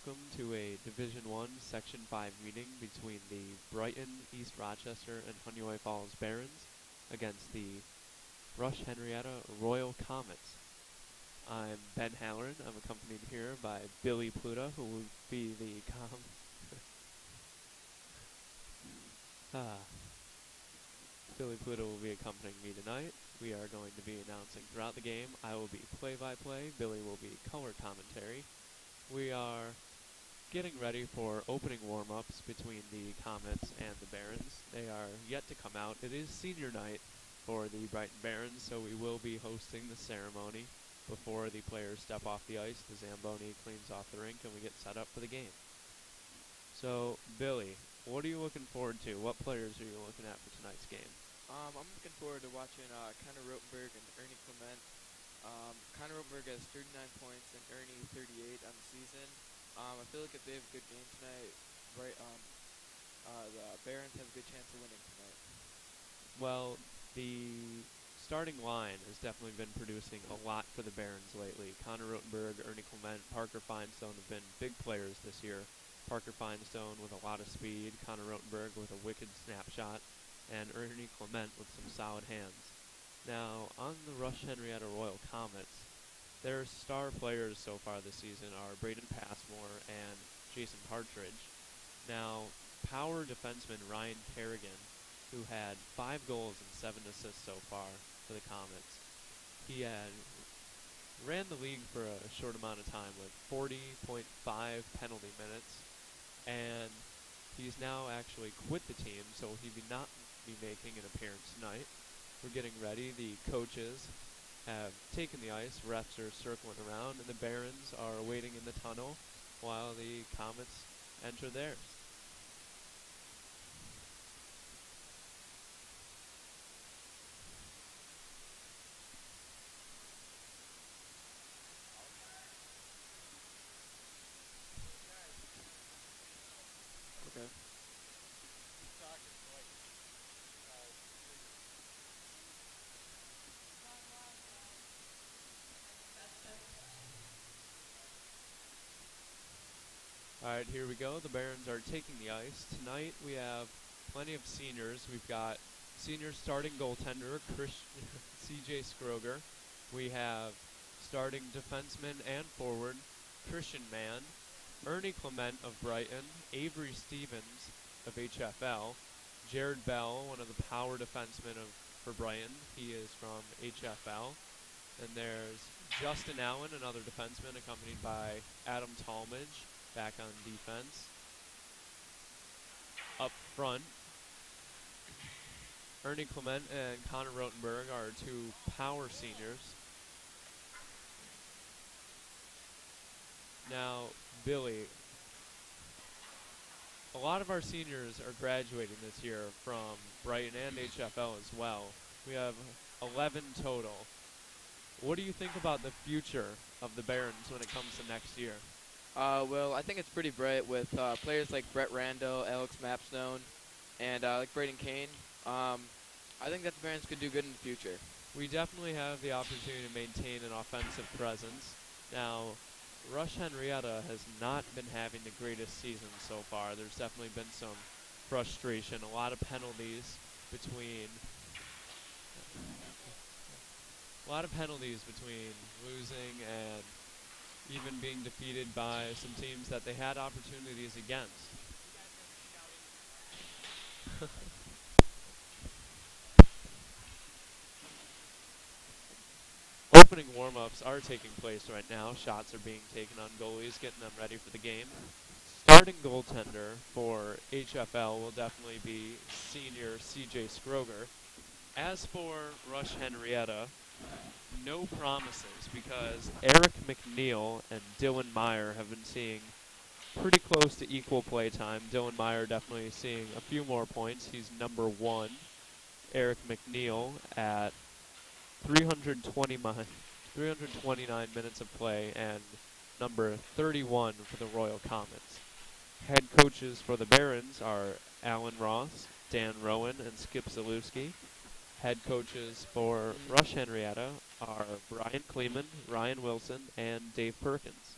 welcome to a Division I Section 5 meeting between the Brighton, East Rochester, and Honeoye Falls Barons against the Rush-Henrietta Royal Comets. I'm Ben Halleran. I'm accompanied here by Billy Pluta, who will be the Billy Pluta will be accompanying me tonight. We are going to be announcing throughout the game. I will be play-by-play. Billy will be color commentary. We are getting ready for opening warm-ups between the Comets and the Barons. They are yet to come out. It is senior night for the Brighton Barons, so we will be hosting the ceremony before the players step off the ice. The Zamboni cleans off the rink and we get set up for the game. So, Billy, what are you looking forward to? What players are you looking at for tonight's game? I'm looking forward to watching Connor Rotenberg and Ernie Clement. Connor Rotenberg has 39 points and Ernie 38 on the season. I feel like if they have a good game tonight, the Barons have a good chance of winning tonight. Well, the starting line has definitely been producing a lot for the Barons lately. Connor Rotenberg, Ernie Clement, Parker Finestone have been big players this year. Parker Finestone with a lot of speed, Connor Rotenberg with a wicked snapshot, and Ernie Clement with some solid hands. Now, on the Rush-Henrietta Royal Comets, their star players so far this season are Braden Passmore and Jason Partridge. Now, power defenseman Ryan Kerrigan, who had 5 goals and 7 assists so far for the Comets. He ran the league for a short amount of time with 40.5 penalty minutes, and he's now actually quit the team, so he will not be making an appearance tonight. We're getting ready. The coaches have taken the ice, refs are circling around, and the Barons are waiting in the tunnel while the Comets enter theirs. Okay. Alright, here we go. The Barons are taking the ice. Tonight we have plenty of seniors. We've got senior starting goaltender CJ Scroger. We have starting defenseman and forward Christian Mann, Ernie Clement of Brighton, Avery Stevens of HFL, Jared Bell, one of the power defensemen for Brighton. He is from HFL. And there's Justin Allen, another defenseman, accompanied by Adam Talmadge, back on defense. Up front, Ernie Clement and Connor Rotenberg are 2 power seniors. Now, Billy, a lot of our seniors are graduating this year from Brighton and HFL as well. We have 11 total. What do you think about the future of the Barons when it comes to next year? Well, I think it's pretty bright with players like Brett Randall, Alex Mapstone, and like Braden Kane. I think that the Barons could do good in the future. We definitely have the opportunity to maintain an offensive presence. Now, Rush-Henrietta has not been having the greatest season so far. There's definitely been some frustration, a lot of penalties between losing and even being defeated by some teams that they had opportunities against. Opening warm-ups are taking place right now. Shots are being taken on goalies, getting them ready for the game. Starting goaltender for HFL will definitely be senior CJ Scroger. As for Rush-Henrietta, no promises, because Eric McNeil and Dylan Meyer have been seeing pretty close to equal play time. Dylan Meyer definitely seeing a few more points. He's number 1. Eric McNeil at 329 minutes of play and number 31 for the Royal Comets. Head coaches for the Barons are Alan Ross, Dan Rowan, and Skip Zalewski. Head coaches for Rush-Henrietta are Brian Kleeman, Ryan Wilson, and Dave Perkins.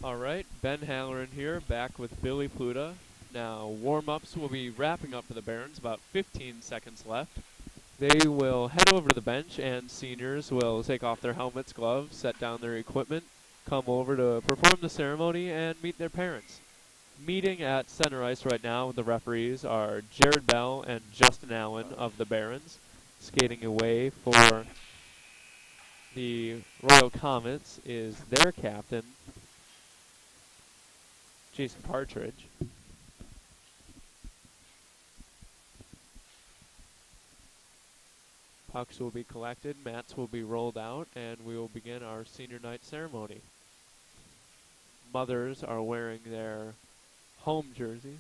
All right, Ben Halleran here, back with Billy Pluta. Now, warm-ups will be wrapping up for the Barons, about 15 seconds left. They will head over to the bench, and seniors will take off their helmets, gloves, set down their equipment, come over to perform the ceremony, and meet their parents. Meeting at center ice right now, the referees are Jared Bell and Justin Allen of the Barons. Skating away for the Royal Comets is their captain, Jason Partridge. Pucks will be collected, mats will be rolled out, and we will begin our senior night ceremony. Mothers are wearing their home jerseys.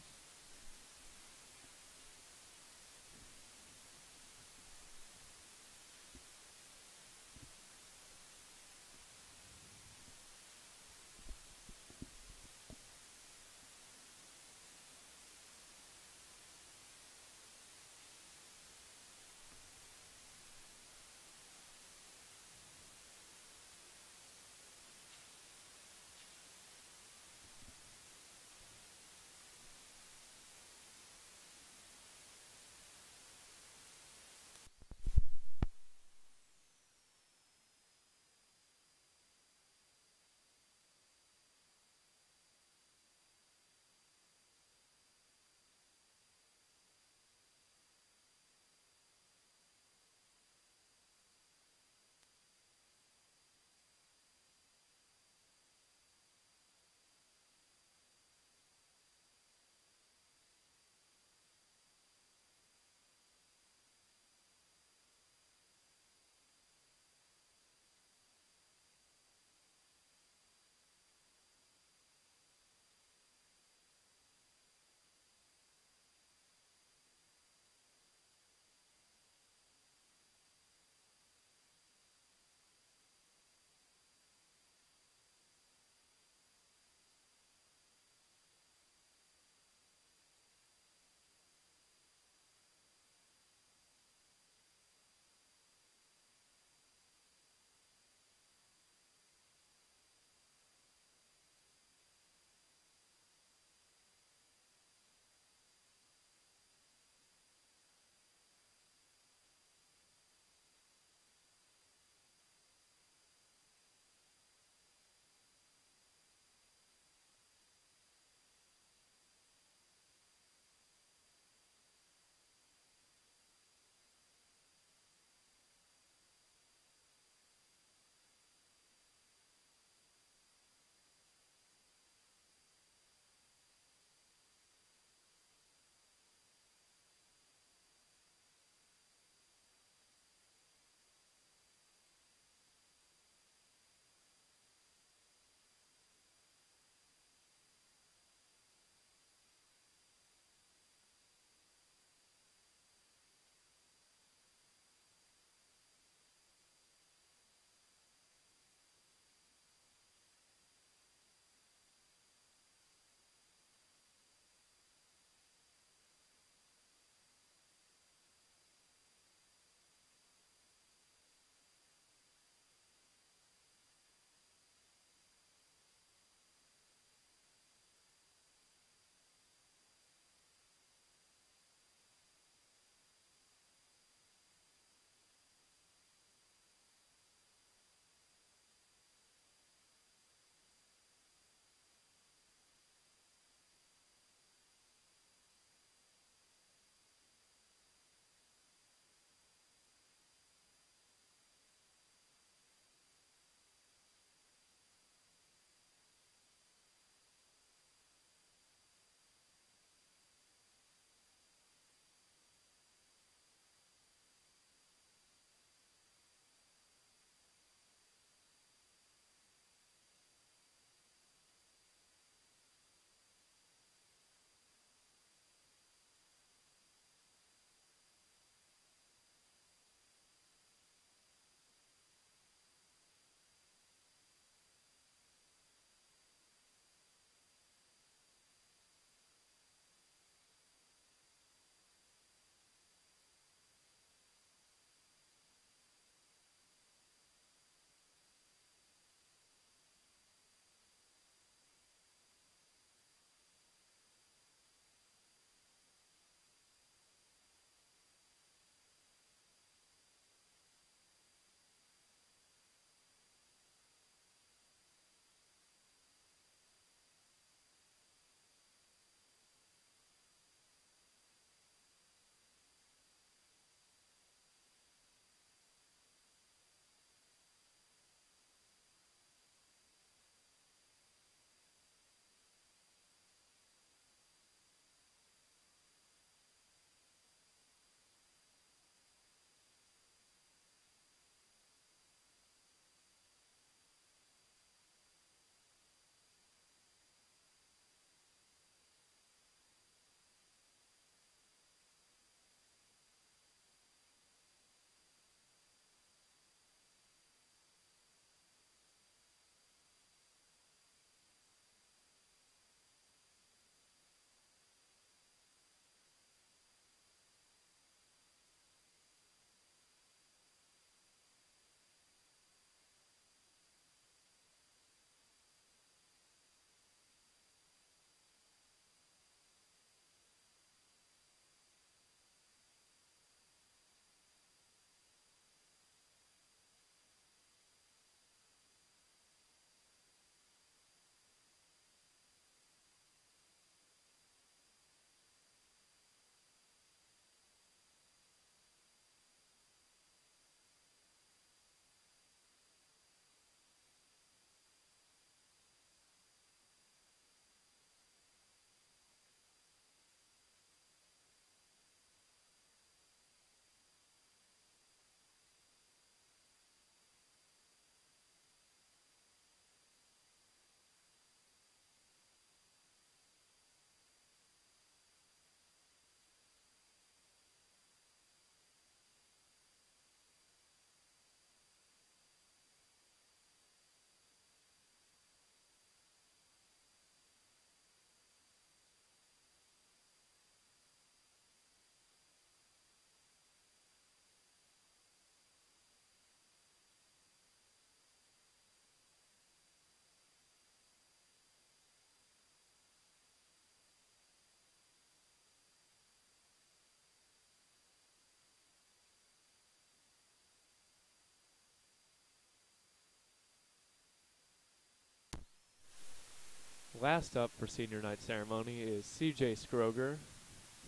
last up for senior night ceremony is CJ Scroger.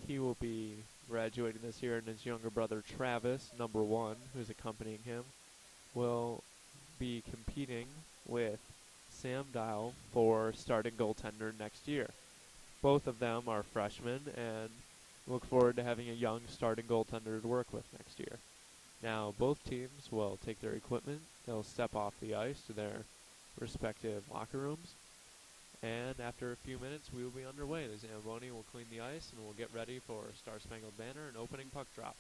He will be graduating this year, and his younger brother Travis, number 1, who's accompanying him, will be competing with Sam Dial for starting goaltender next year. Both of them are freshmen and look forward to having a young starting goaltender to work with next year. Now, both teams will take their equipment, they'll step off the ice to their respective locker rooms, and after a few minutes, we will be underway. The Zamboni will clean the ice, and we'll get ready for Star Spangled Banner and opening puck drop.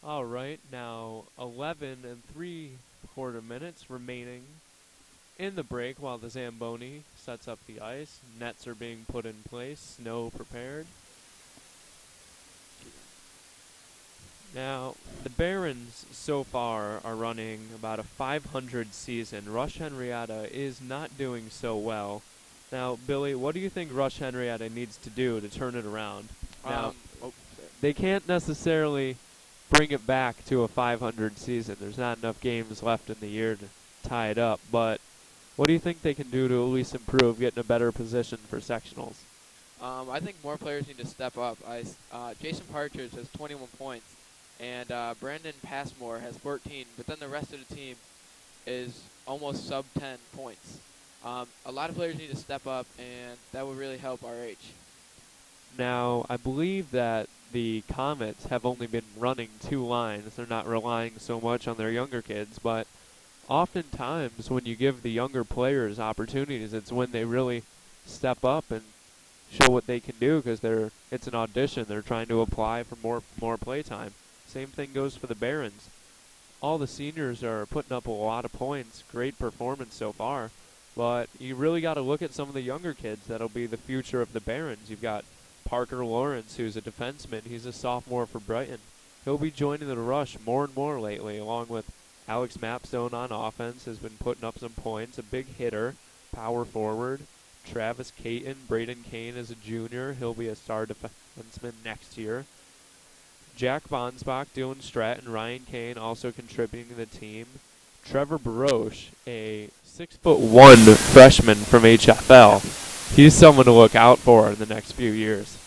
All right, now 11 and 3/4 minutes remaining in the break while the Zamboni sets up the ice. Nets are being put in place, snow prepared. Now, the Barons so far are running about a 500 season. Rush-Henrietta is not doing so well. Now, Billy, what do you think Rush-Henrietta needs to do to turn it around? Now, Sorry. they can't necessarily bring it back to a 500 season. There's not enough games left in the year to tie it up, but what do you think they can do to at least improve, get in a better position for sectionals? I think more players need to step up. Jason Partridge has 21 points, and Brandon Passmore has 14, but then the rest of the team is almost sub 10 points. A lot of players need to step up, and that would really help RH. Now, I believe that the Comets have only been running 2 lines. They're not relying so much on their younger kids, but oftentimes when you give the younger players opportunities, it's when they really step up and show what they can do because it's an audition. They're trying to apply for more play time. Same thing goes for the Barons. All the seniors are putting up a lot of points. Great performance so far. But you really got to look at some of the younger kids that'll be the future of the Barons. You've got Parker Lawrence, who's a defenseman. He's a sophomore for Brighton. He'll be joining the Rush more and more lately, along with Alex Mapstone on offense, has been putting up some points. A big hitter, power forward. Travis Caton, Braden Kane is a junior. He'll be a star defenseman next year. Jack Bonsbach doing strat, and Ryan Kane also contributing to the team. Trevor Baroche, a 6'1" freshman from HFL. He's someone to look out for in the next few years.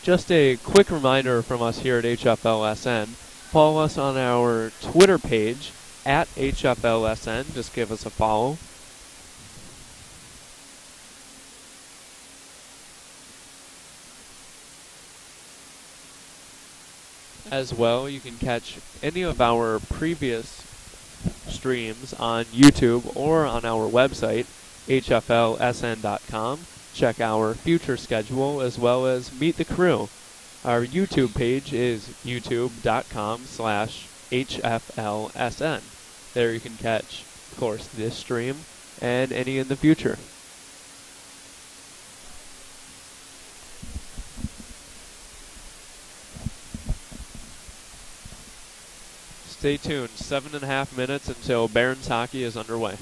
Just a quick reminder from us here at HFLSN. Follow us on our Twitter page at HFLSN. Just give us a follow. As well, you can catch any of our previous streams on YouTube or on our website, hflsn.com. Check our future schedule as well as meet the crew. Our YouTube page is youtube.com/HFLSN. There you can catch, of course, this stream and any in the future. Stay tuned. 7.5 minutes until Barons hockey is underway.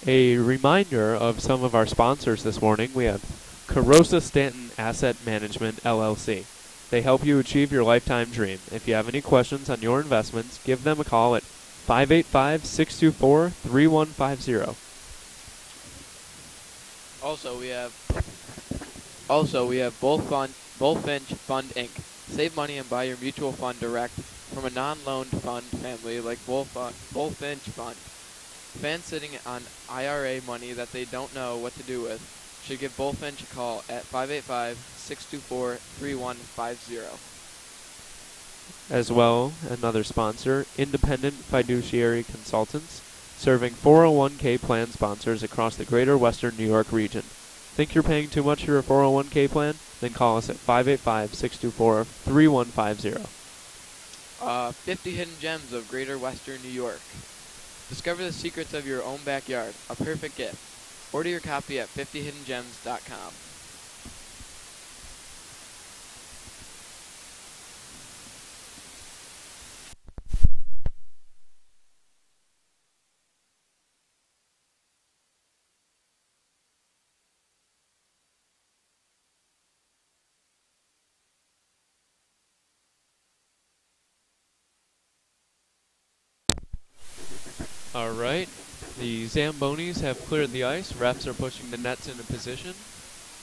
A reminder of some of our sponsors this morning. We have Carosa Stanton Asset Management, LLC. They help you achieve your lifetime dream. If you have any questions on your investments, give them a call at 585-624-3150. Also we have Bullfinch Fund Inc. Save money and buy your mutual fund direct from a non-loaned fund family like Bullfinch Fund. Fans sitting on IRA money that they don't know what to do with should give Bullfinch a call at 585-624-3150. As well, another sponsor, Independent Fiduciary Consultants, serving 401k plan sponsors across the greater Western New York region. Think you're paying too much for your 401k plan? Then call us at 585-624-3150. 50 hidden gems of greater Western New York. Discover the secrets of your own backyard, a perfect gift. Order your copy at 50hiddengems.com. Alright, the Zambonis have cleared the ice. Refs are pushing the nets into position.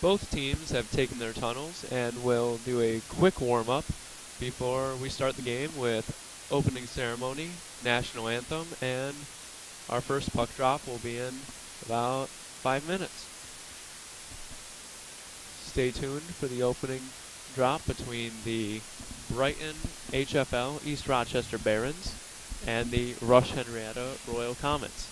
Both teams have taken their tunnels and will do a quick warm-up before we start the game with opening ceremony, national anthem, and our first puck drop will be in about 5 minutes. Stay tuned for the opening drop between the Brighton HFL East Rochester Barons and the Rush-Henrietta Royals Comets.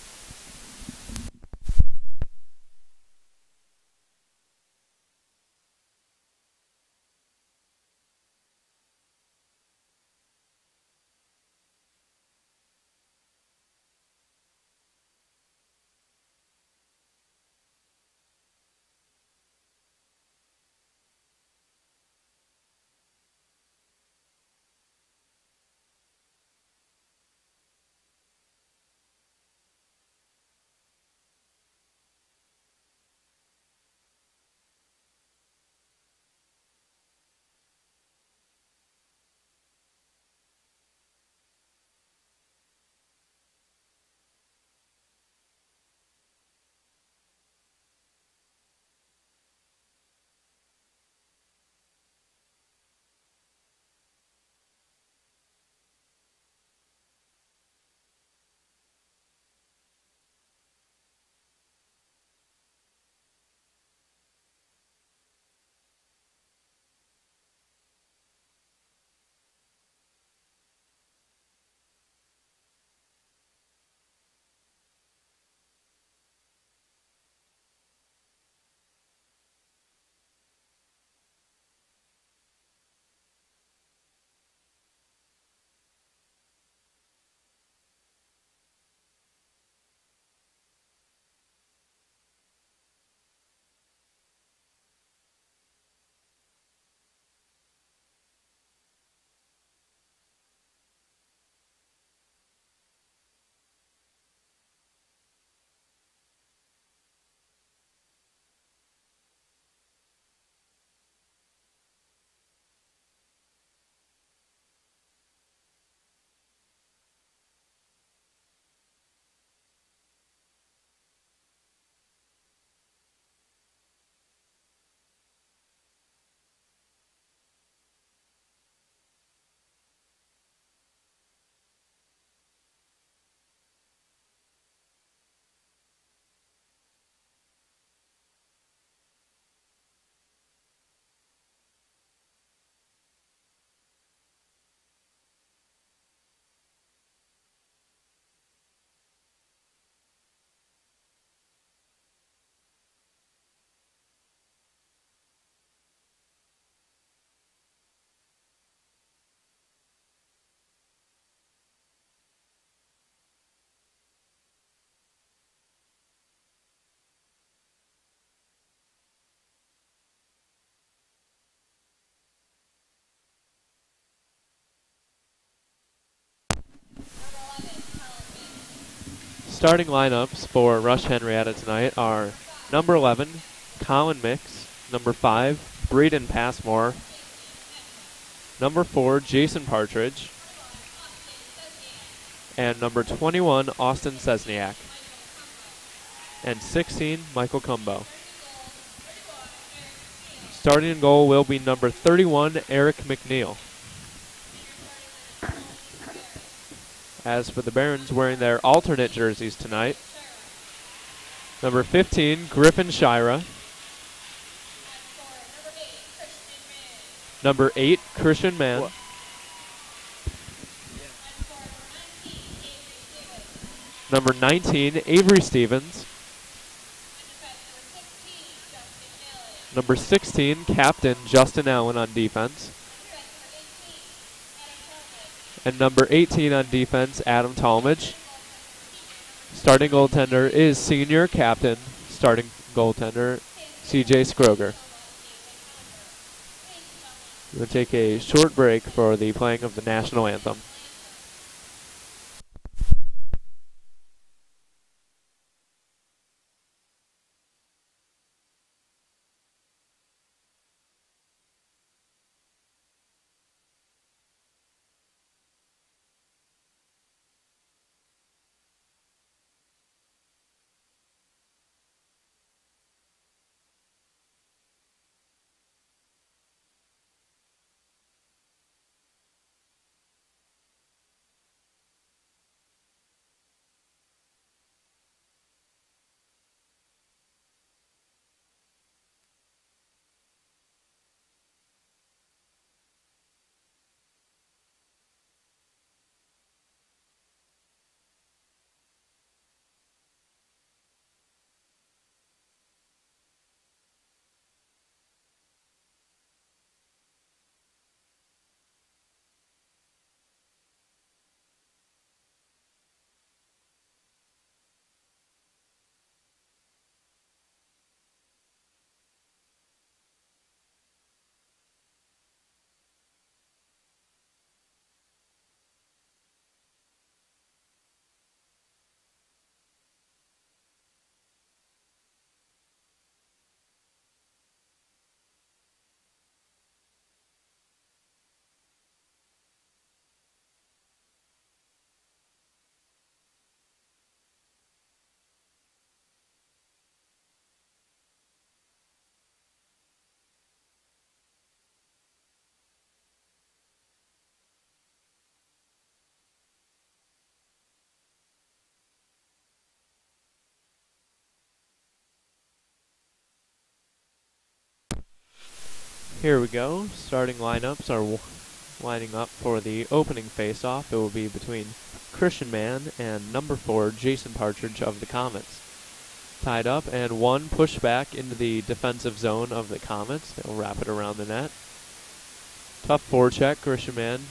starting lineups for Rush-Henrietta tonight are number 11, Colin Mix, number 5, Brighton Passmore, number 4, Jason Partridge, and number 21, Austin Sesniak, and 16, Michael Cumbo. Starting in goal will be number 31, Eric McNeil. As for the Barons, wearing their alternate jerseys tonight, number 15, Griffin Shira, number 8, Christian Mann, number 19, Avery Stevens, number 16, Captain Justin Allen on defense, and number 18 on defense, Adam Talmadge. Starting goaltender is senior captain, starting goaltender, CJ Skroger. We'll take a short break for the playing of the national anthem. Here we go. Starting lineups are lining up for the opening face-off. It will be between Christian Mann and number 4, Jason Partridge of the Comets. Tied up and one pushed back into the defensive zone of the Comets. They'll wrap it around the net. Tough forecheck. Christian Mann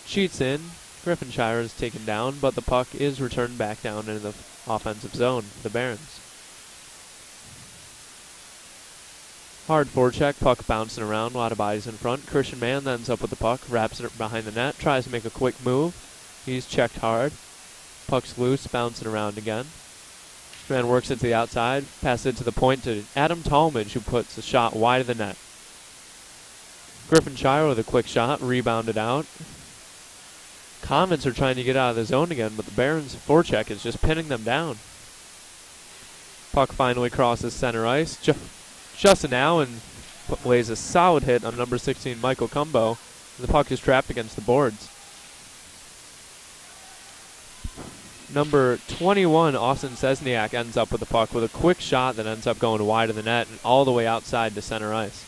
cheats in. Griffin Shire is taken down, but the puck is returned back down into the offensive zone for the Barons. Hard forecheck, puck bouncing around, a lot of bodies in front. Christian Mann ends up with the puck, wraps it behind the net, tries to make a quick move. He's checked hard. Puck's loose, bouncing around again. Man works it to the outside, passes it to the point to Adam Talmadge, who puts a shot wide of the net. Griffin Shire with a quick shot, rebounded out. Comets are trying to get out of the zone again, but the Barons' forecheck is just pinning them down. Puck finally crosses center ice. Justin Allen lays a solid hit on number 16, Michael Cumbo. The puck is trapped against the boards. Number 21, Austin Sesniak, ends up with the puck with a quick shot that ends up going wide of the net and all the way outside to center ice.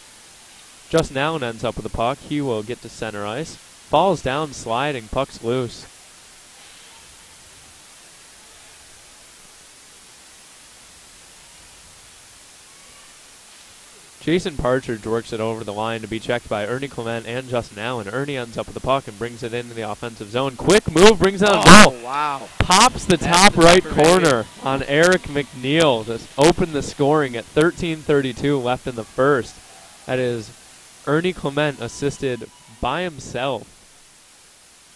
Justin Allen ends up with the puck. He will get to center ice. Falls down, sliding, puck's loose. Jason Partridge works it over the line to be checked by Ernie Clement and Justin Allen. Ernie ends up with the puck and brings it into the offensive zone. Quick move, brings down a goal. Wow. Pops the top right corner on Eric McNeil to open the scoring at 13:32 left in the first. That is Ernie Clement assisted by himself.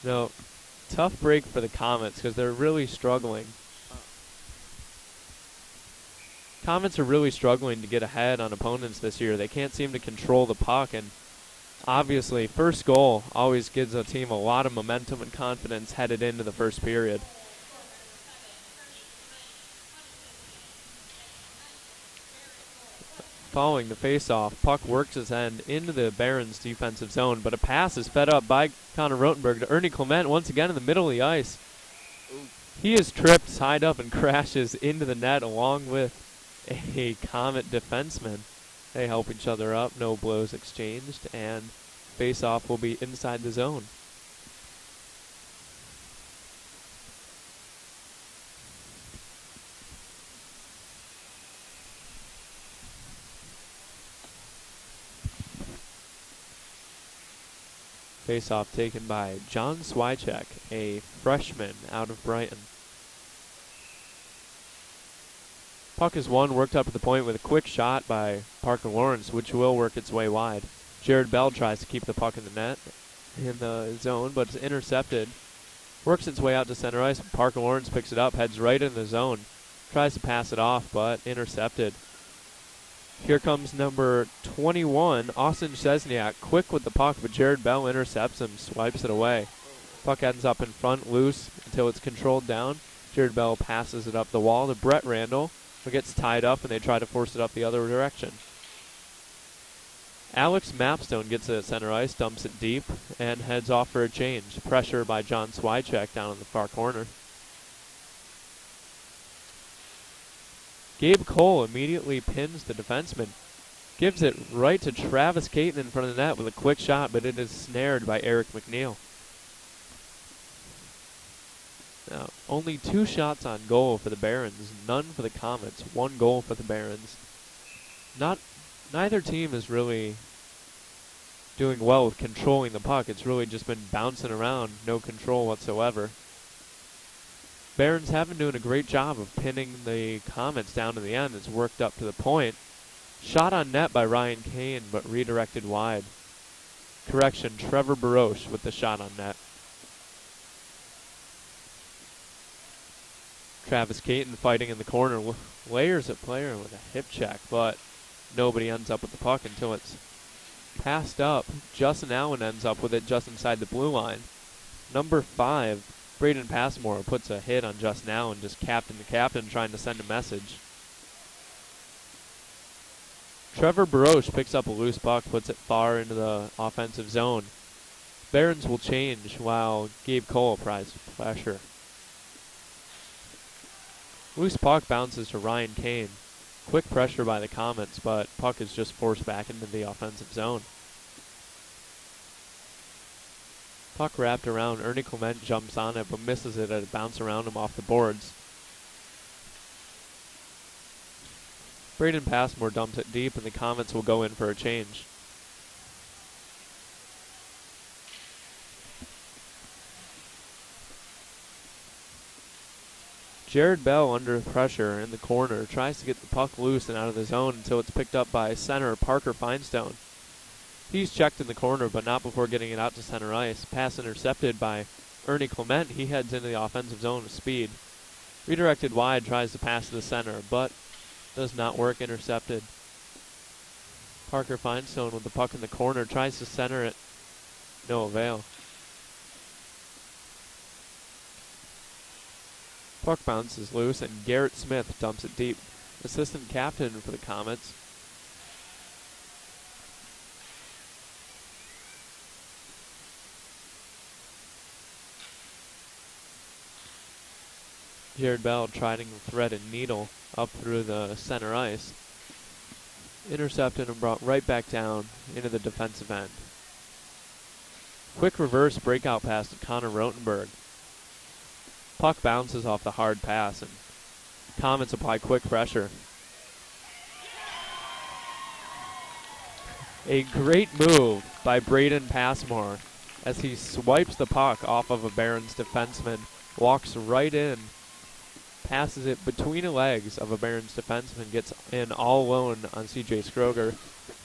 Tough break for the Comets because they're really struggling Comets are really struggling to get ahead on opponents this year. They can't seem to control the puck, and obviously first goal always gives a team a lot of momentum and confidence headed into the first period. Following the face-off, puck works his end into the Barons' defensive zone, but a pass is fed up by Connor Rotenberg to Ernie Clement once again in the middle of the ice. He is tripped, tied up, and crashes into the net along with a Comet defenseman. They help each other up, no blows exchanged, and face-off will be inside the zone. Face-off taken by John Swychek, a freshman out of Brighton. Puck is won, worked up to the point with a quick shot by Parker Lawrence, which will work its way wide. Jared Bell tries to keep the puck in the net in the zone, but it's intercepted. Works its way out to center ice. Parker Lawrence picks it up, heads right in the zone. Tries to pass it off, but intercepted. Here comes number 21, Austin Chesniak, quick with the puck, but Jared Bell intercepts him, swipes it away. Puck ends up in front, loose, until it's controlled down. Jared Bell passes it up the wall to Brett Randall, who gets tied up, and they try to force it up the other direction. Alex Mapstone gets it at center ice, dumps it deep, and heads off for a change. Pressure by John Swychek down in the far corner. Gabe Cole immediately pins the defenseman. Gives it right to Travis Caton in front of the net with a quick shot, but it is snared by Eric McNeil. Now, only 2 shots on goal for the Barons, none for the Comets, 1 goal for the Barons. Neither team is really doing well with controlling the puck. It's really just been bouncing around, no control whatsoever. Barons have been doing a great job of pinning the Comets down to the end. It's worked up to the point. Shot on net by Ryan Kane, but redirected wide. Correction, Trevor Baroche with the shot on net. Travis Caton fighting in the corner, layers a player with a hip check, but nobody ends up with the puck until it's passed up. Justin Allen ends up with it just inside the blue line. Number 5, Braden Passmore puts a hit on Justin Allen, just captain to captain, trying to send a message. Trevor Baroche picks up a loose puck, puts it far into the offensive zone. Barons will change while Gabe Cole applies pressure. Loose puck bounces to Ryan Kane. Quick pressure by the Comets, but puck is just forced back into the offensive zone. Puck wrapped around, Ernie Clement jumps on it, but misses it as it bounces around him off the boards. Braden Passmore dumps it deep, and the Comets will go in for a change. Jared Bell under pressure in the corner tries to get the puck loose and out of the zone until it's picked up by center Parker Finestone. He's checked in the corner, but not before getting it out to center ice. Pass intercepted by Ernie Clement. He heads into the offensive zone with speed. Redirected wide, tries to pass to the center, but does not work, intercepted. Parker Finestone with the puck in the corner, tries to center it. No avail. Puck bounces loose, and Garrett Smith dumps it deep. Assistant captain for the Comets. Jared Bell trying to thread a needle up through the center ice. Intercepted and brought right back down into the defensive end. Quick reverse breakout pass to Connor Rotenberg. Puck bounces off the hard pass, and Comets apply quick pressure. A great move by Braden Passmore as he swipes the puck off of a Barons defenseman, walks right in, passes it between the legs of a Barons defenseman, gets in all alone on C.J. Scroger.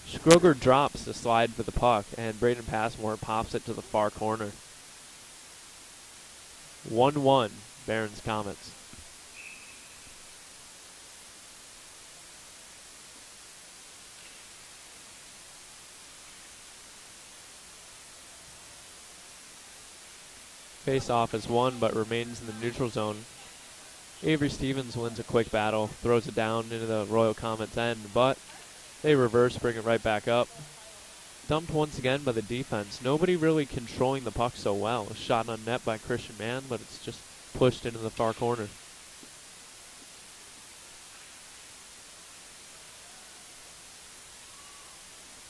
Scroger drops to slide for the puck, and Braden Passmore pops it to the far corner. 1-1, Barons Comets. Face-off is won, but remains in the neutral zone. Avery Stevens wins a quick battle, throws it down into the Royal Comets end, but they reverse, bring it right back up. Dumped once again by the defense. Nobody really controlling the puck so well. A shot on net by Christian Mann, but it's just pushed into the far corner.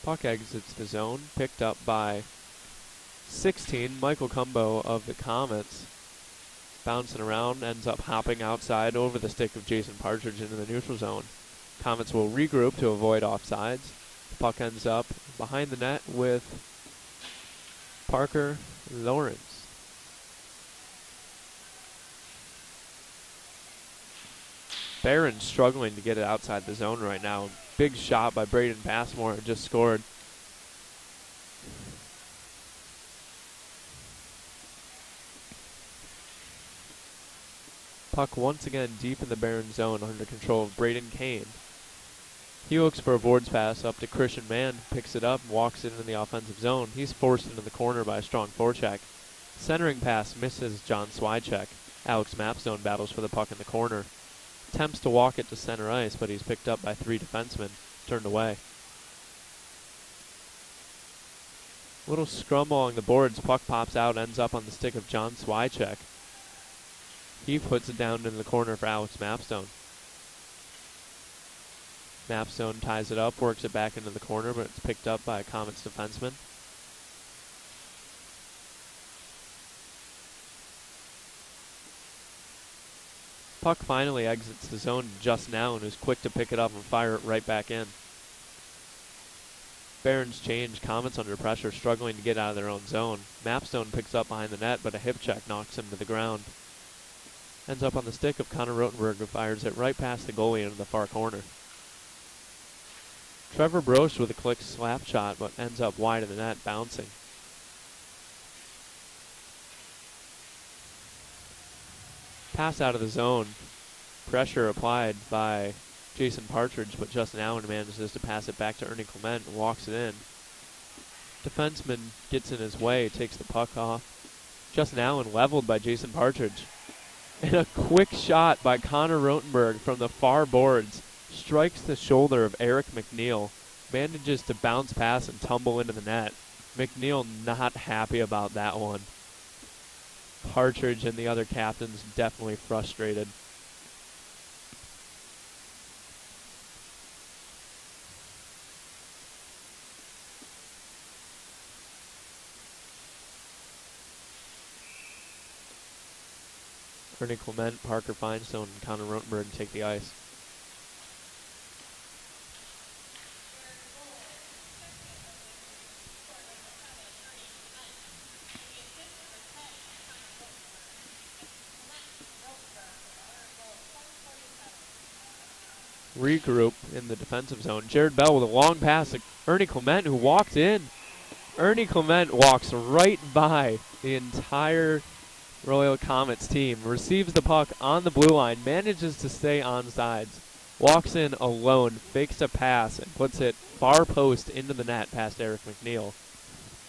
Puck exits the zone, picked up by 16, Michael Cumbo of the Comets. Bouncing around, ends up hopping outside over the stick of Jason Partridge into the neutral zone. Comets will regroup to avoid offsides. The puck ends up behind the net with Parker Lawrence. Barron struggling to get it outside the zone right now. Big shot by Braden Passmore, just scored. Puck once again deep in the Barron zone under control of Braden Kane. He looks for a boards pass up to Christian Mann, picks it up, walks it into the offensive zone. He's forced into the corner by a strong forecheck. Centering pass misses John Swycheck. Alex Mapstone battles for the puck in the corner. Attempts to walk it to center ice, but he's picked up by 3 defensemen, turned away. Little scrum along the boards, puck pops out, ends up on the stick of John Swycheck. He puts it down in the corner for Alex Mapstone. Mapstone ties it up, works it back into the corner, but it's picked up by a Comets defenseman. Puck finally exits the zone just now and is quick to pick it up and fire it right back in. Barron's change, Comets under pressure, struggling to get out of their own zone. Mapstone picks up behind the net, but a hip check knocks him to the ground. Ends up on the stick of Connor Rotenberg, who fires it right past the goalie into the far corner. Trevor Broche with a quick slap shot, but ends up wide of the net, bouncing. Pass out of the zone. Pressure applied by Jason Partridge, but Justin Allen manages to pass it back to Ernie Clement and walks it in. Defenseman gets in his way, takes the puck off. Justin Allen leveled by Jason Partridge. And a quick shot by Connor Rotenberg from the far boards strikes the shoulder of Eric McNeil, manages to bounce past and tumble into the net. McNeil not happy about that one. Partridge and the other captains definitely frustrated. Ernie Clement, Parker Finestone, and Connor Rotenberg take the ice. Regroup in the defensive zone. Jared Bell with a long pass to Ernie Clement, who walked in. Ernie Clement walks right by the entire Royal Comets team, receives the puck on the blue line, manages to stay on sides, walks in alone, fakes a pass, and puts it far post into the net past Eric McNeil.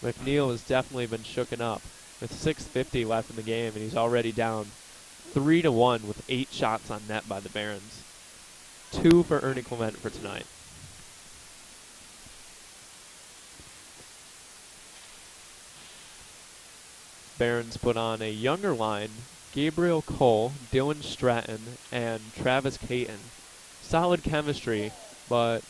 McNeil has definitely been shooken up with 6:50 left in the game, and he's already down 3-1 with 8 shots on net by the Barons. 2 for Ernie Clement for tonight. Barons put on a younger line, Gabriel Cole, Dylan Stratton, and Travis Caton. Solid chemistry, but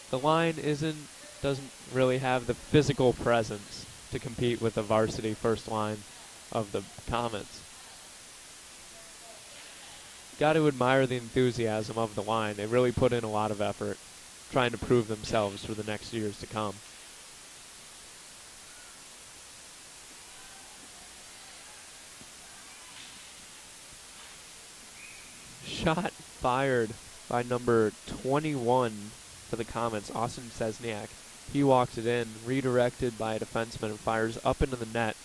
the line doesn't really have the physical presence to compete with the varsity first line of the Comets. Got to admire the enthusiasm of the line. They really put in a lot of effort trying to prove themselves for the next years to come. Shot fired by number 21 for the Comets, Austin Sesniak. He walks it in, redirected by a defenseman, and fires up into the net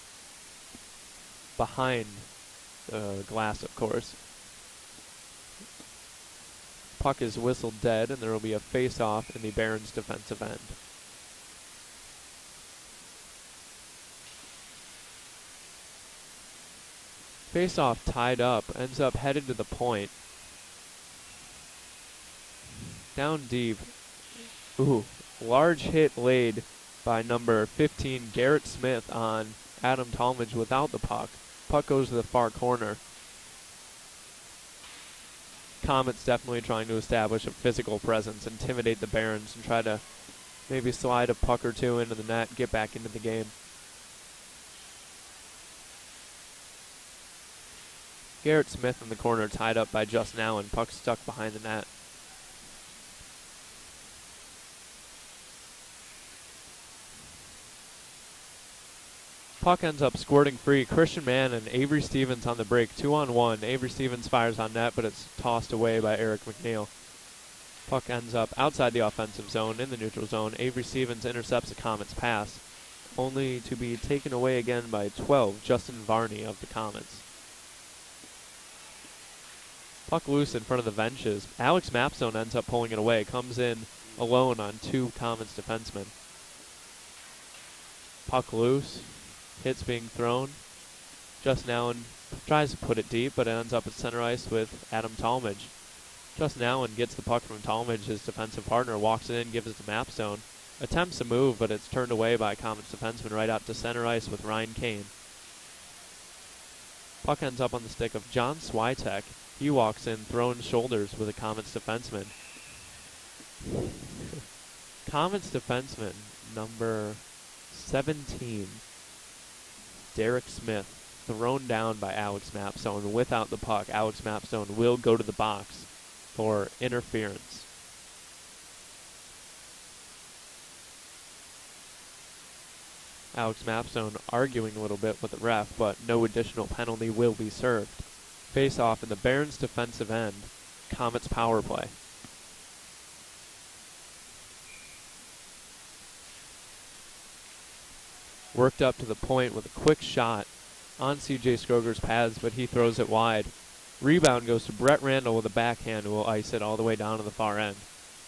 behind the glass, of course. Puck is whistled dead, and there will be a face-off in the Barons' defensive end. Face-off tied up, ends up headed to the point. Down deep. Ooh, large hit laid by number 15, Garrett Smith, on Adam Talmadge without the puck. Puck goes to the far corner. Comets definitely trying to establish a physical presence, intimidate the Barons, and try to maybe slide a puck or two into the net, get back into the game. Garrett Smith in the corner tied up by Justin Allen. Puck stuck behind the net. Puck ends up squirting free. Christian Mann and Avery Stevens on the break, 2-on-1. Avery Stevens fires on net, but it's tossed away by Eric McNeil. Puck ends up outside the offensive zone, in the neutral zone. Avery Stevens intercepts the Comets' pass, only to be taken away again by 12, Justin Varney of the Comets. Puck loose in front of the benches. Alex Mapstone ends up pulling it away, comes in alone on 2 Comets defensemen. Puck loose. Hits being thrown. Justin Allen tries to put it deep, but it ends up at center ice with Adam Talmadge. Justin Allen gets the puck from Talmadge, his defensive partner, walks it in, gives it to Mapstone. Attempts to move, but it's turned away by Comets defenseman right out to center ice with Ryan Kane. Puck ends up on the stick of John Switek. He walks in, throwing shoulders with a Comets defenseman. Comets defenseman, number 17, Derek Smith, thrown down by Alex Mapstone. Without the puck, Alex Mapstone will go to the box for interference. Alex Mapstone arguing a little bit with the ref, but no additional penalty will be served. Face off in the Barons' defensive end. Comets power play. Worked up to the point with a quick shot on C.J. Scroger's pads, but he throws it wide. Rebound goes to Brett Randall with a backhand, who will ice it all the way down to the far end.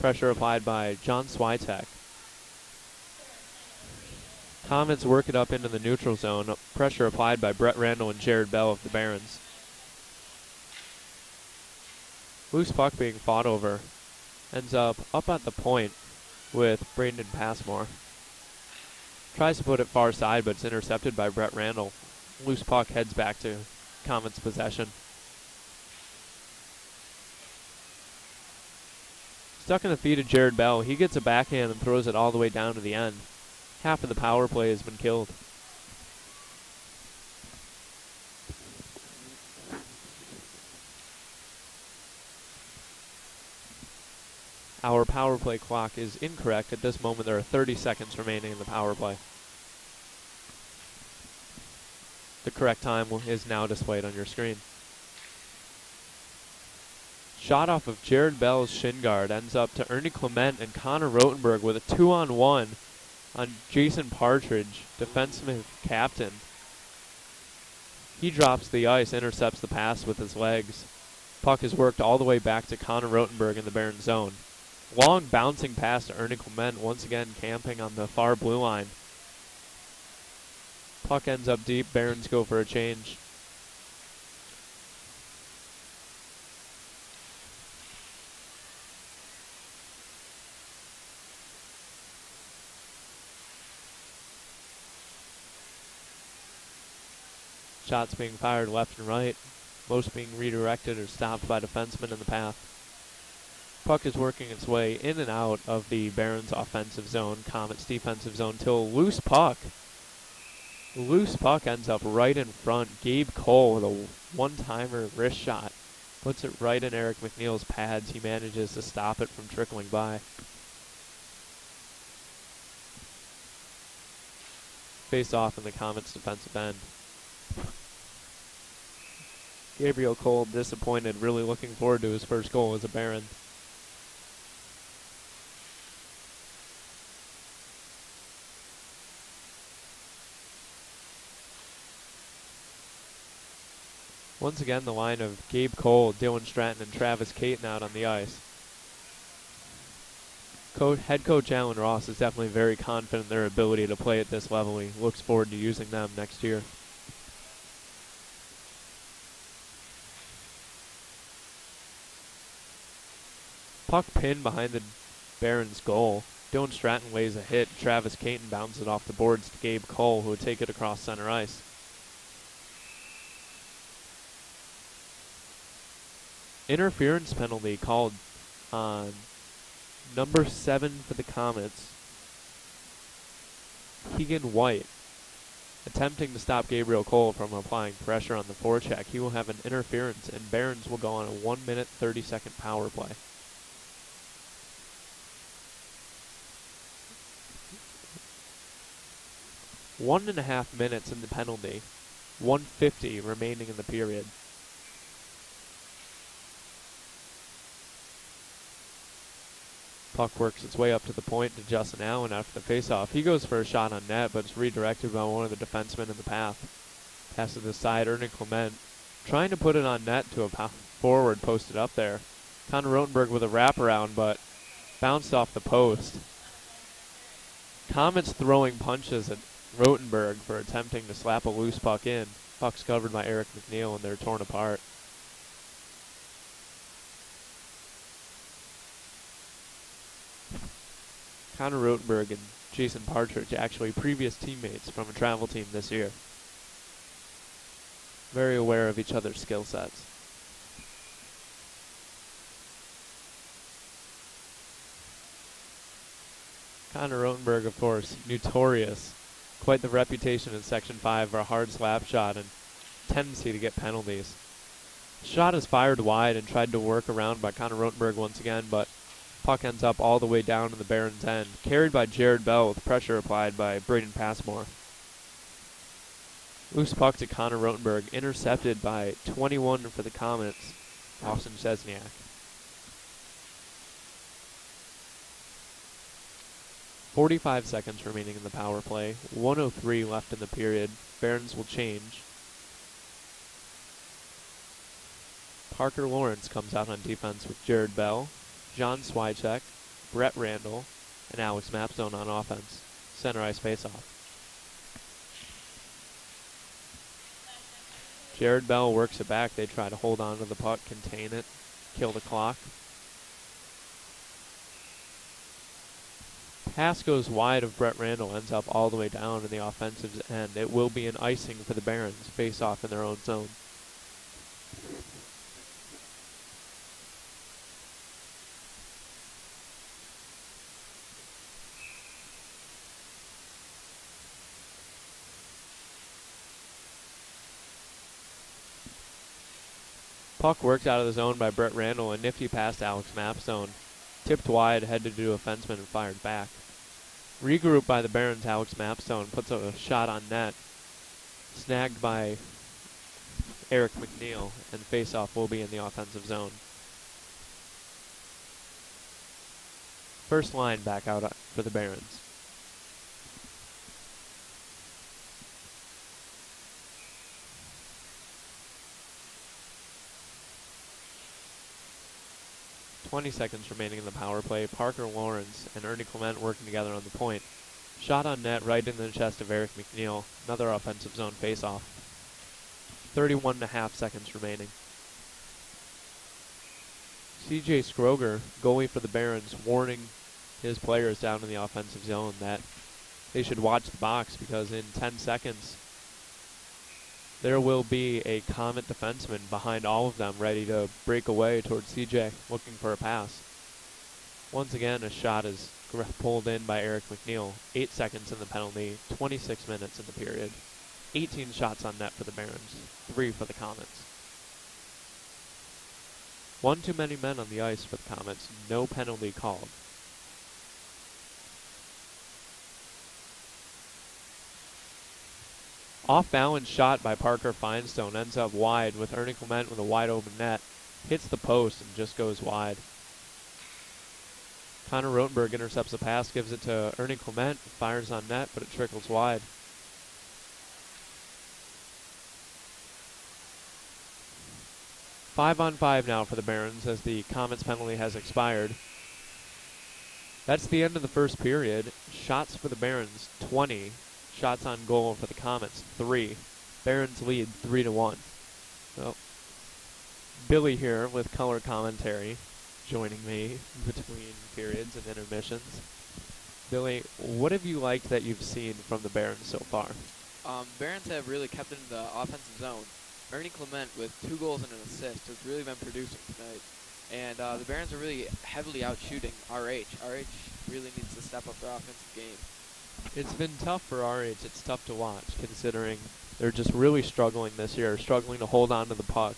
Pressure applied by John Switek. Comets work it up into the neutral zone. Pressure applied by Brett Randall and Jared Bell of the Barons. Loose puck being fought over. Ends up at the point with Braden Passmore. Tries to put it far side, but it's intercepted by Brett Randall. Loose puck heads back to Comets possession. Stuck in the feet of Jared Bell. He gets a backhand and throws it all the way down to the end. Half of the power play has been killed. Our power play clock is incorrect. At this moment, there are 30 seconds remaining in the power play. The correct time is now displayed on your screen. Shot off of Jared Bell's shin guard ends up to Ernie Clement and Connor Rotenberg with a 2-on-1 on Jason Partridge, defenseman captain. He drops the ice, intercepts the pass with his legs. Puck is worked all the way back to Connor Rotenberg in the Baron zone. Long bouncing pass to Ernie Clement, once again camping on the far blue line. Puck ends up deep. Barons go for a change. Shots being fired left and right. Most being redirected or stopped by defensemen in the path. Puck is working its way in and out of the Barons offensive zone, Comets defensive zone, till a loose puck. Loose puck ends up right in front. Gabe Cole with a one-timer wrist shot. Puts it right in Eric McNeil's pads. He manages to stop it from trickling by. Face off in the Comets defensive end. Gabriel Cole disappointed, really looking forward to his first goal as a Baron. Once again, the line of Gabe Cole, Dylan Stratton, and Travis Caton out on the ice. Head coach Alan Ross is definitely very confident in their ability to play at this level. He looks forward to using them next year. Puck pinned behind the Barons' goal. Dylan Stratton lays a hit. Travis Caton bounces it off the boards to Gabe Cole, who would take it across center ice. Interference penalty called on number 7 for the Comets, Keegan White, attempting to stop Gabriel Cole from applying pressure on the forecheck. He will have an interference, and Barons will go on a 1-minute, 30-second power play. One and a half minutes in the penalty, 1:50 remaining in the period. Puck works its way up to the point to Justin Allen after the faceoff. He goes for a shot on net, but it's redirected by one of the defensemen in the path. Pass to the side, Ernie Clement trying to put it on net to a forward posted up there. Connor Rotenberg with a wraparound, but bounced off the post. Comets throwing punches at Rotenberg for attempting to slap a loose puck in. Puck's covered by Eric McNeil, and they're torn apart. Connor Rotenberg and Jason Partridge, actually previous teammates from a travel team this year. Very aware of each other's skill sets. Connor Rotenberg, of course, notorious. Quite the reputation in Section 5 for a hard slap shot and tendency to get penalties. Shot is fired wide and tried to work around by Connor Rotenberg once again, but puck ends up all the way down to the Barons' end. Carried by Jared Bell with pressure applied by Braden Passmore. Loose puck to Connor Rotenberg, intercepted by 21 for the Comets, Austin Chesniak. .45 seconds remaining in the power play. 1:03 left in the period. Barons will change. Parker Lawrence comes out on defense with Jared Bell, John Swychek, Brett Randall, and Alex Mapstone on offense. Center ice faceoff. Jared Bell works it back. They try to hold on to the puck, contain it, kill the clock. Pass goes wide of Brett Randall, ends up all the way down in the offensive end. It will be an icing for the Barons, face off in their own zone. Puck worked out of the zone by Brett Randall, a nifty pass to Alex Mapstone. Tipped wide, headed to a defenseman and fired back. Regrouped by the Barons, Alex Mapstone puts a shot on net. Snagged by Eric McNeil, and face-off will be in the offensive zone. First line back out for the Barons. .20 seconds remaining in the power play. Parker Lawrence and Ernie Clement working together on the point. Shot on net right in the chest of Eric McNeil. Another offensive zone face-off. 31.5 seconds remaining. CJ Scroger, goalie for the Barons, warning his players down in the offensive zone that they should watch the box because in 10 seconds there will be a Comet defenseman behind all of them ready to break away towards CJ, looking for a pass. Once again, a shot is pulled in by Eric McNeil. 8 seconds in the penalty, 26 minutes in the period. 18 shots on net for the Barons, 3 for the Comets. One too many men on the ice for the Comets, no penalty called. Off-balance shot by Parker Finestone ends up wide with Ernie Clement with a wide open net. Hits the post and just goes wide. Connor Rotenberg intercepts the pass, gives it to Ernie Clement, fires on net, but it trickles wide. Five on five now for the Barons as the Comets penalty has expired. That's the end of the first period. Shots for the Barons, 20. Shots on goal for the Comets, 3. Barons lead 3-1. So, Billy here with color commentary. joining me between periods and intermissions. Billy, what have you liked that you've seen from the Barons so far? Barons have really kept it in the offensive zone. Ernie Clement with 2 goals and an assist has really been producing tonight. And the Barons are really heavily out shooting RH. RH really needs to step up their offensive game. It's been tough for RH. It's tough to watch considering they're just really struggling this year, struggling to hold on to the puck.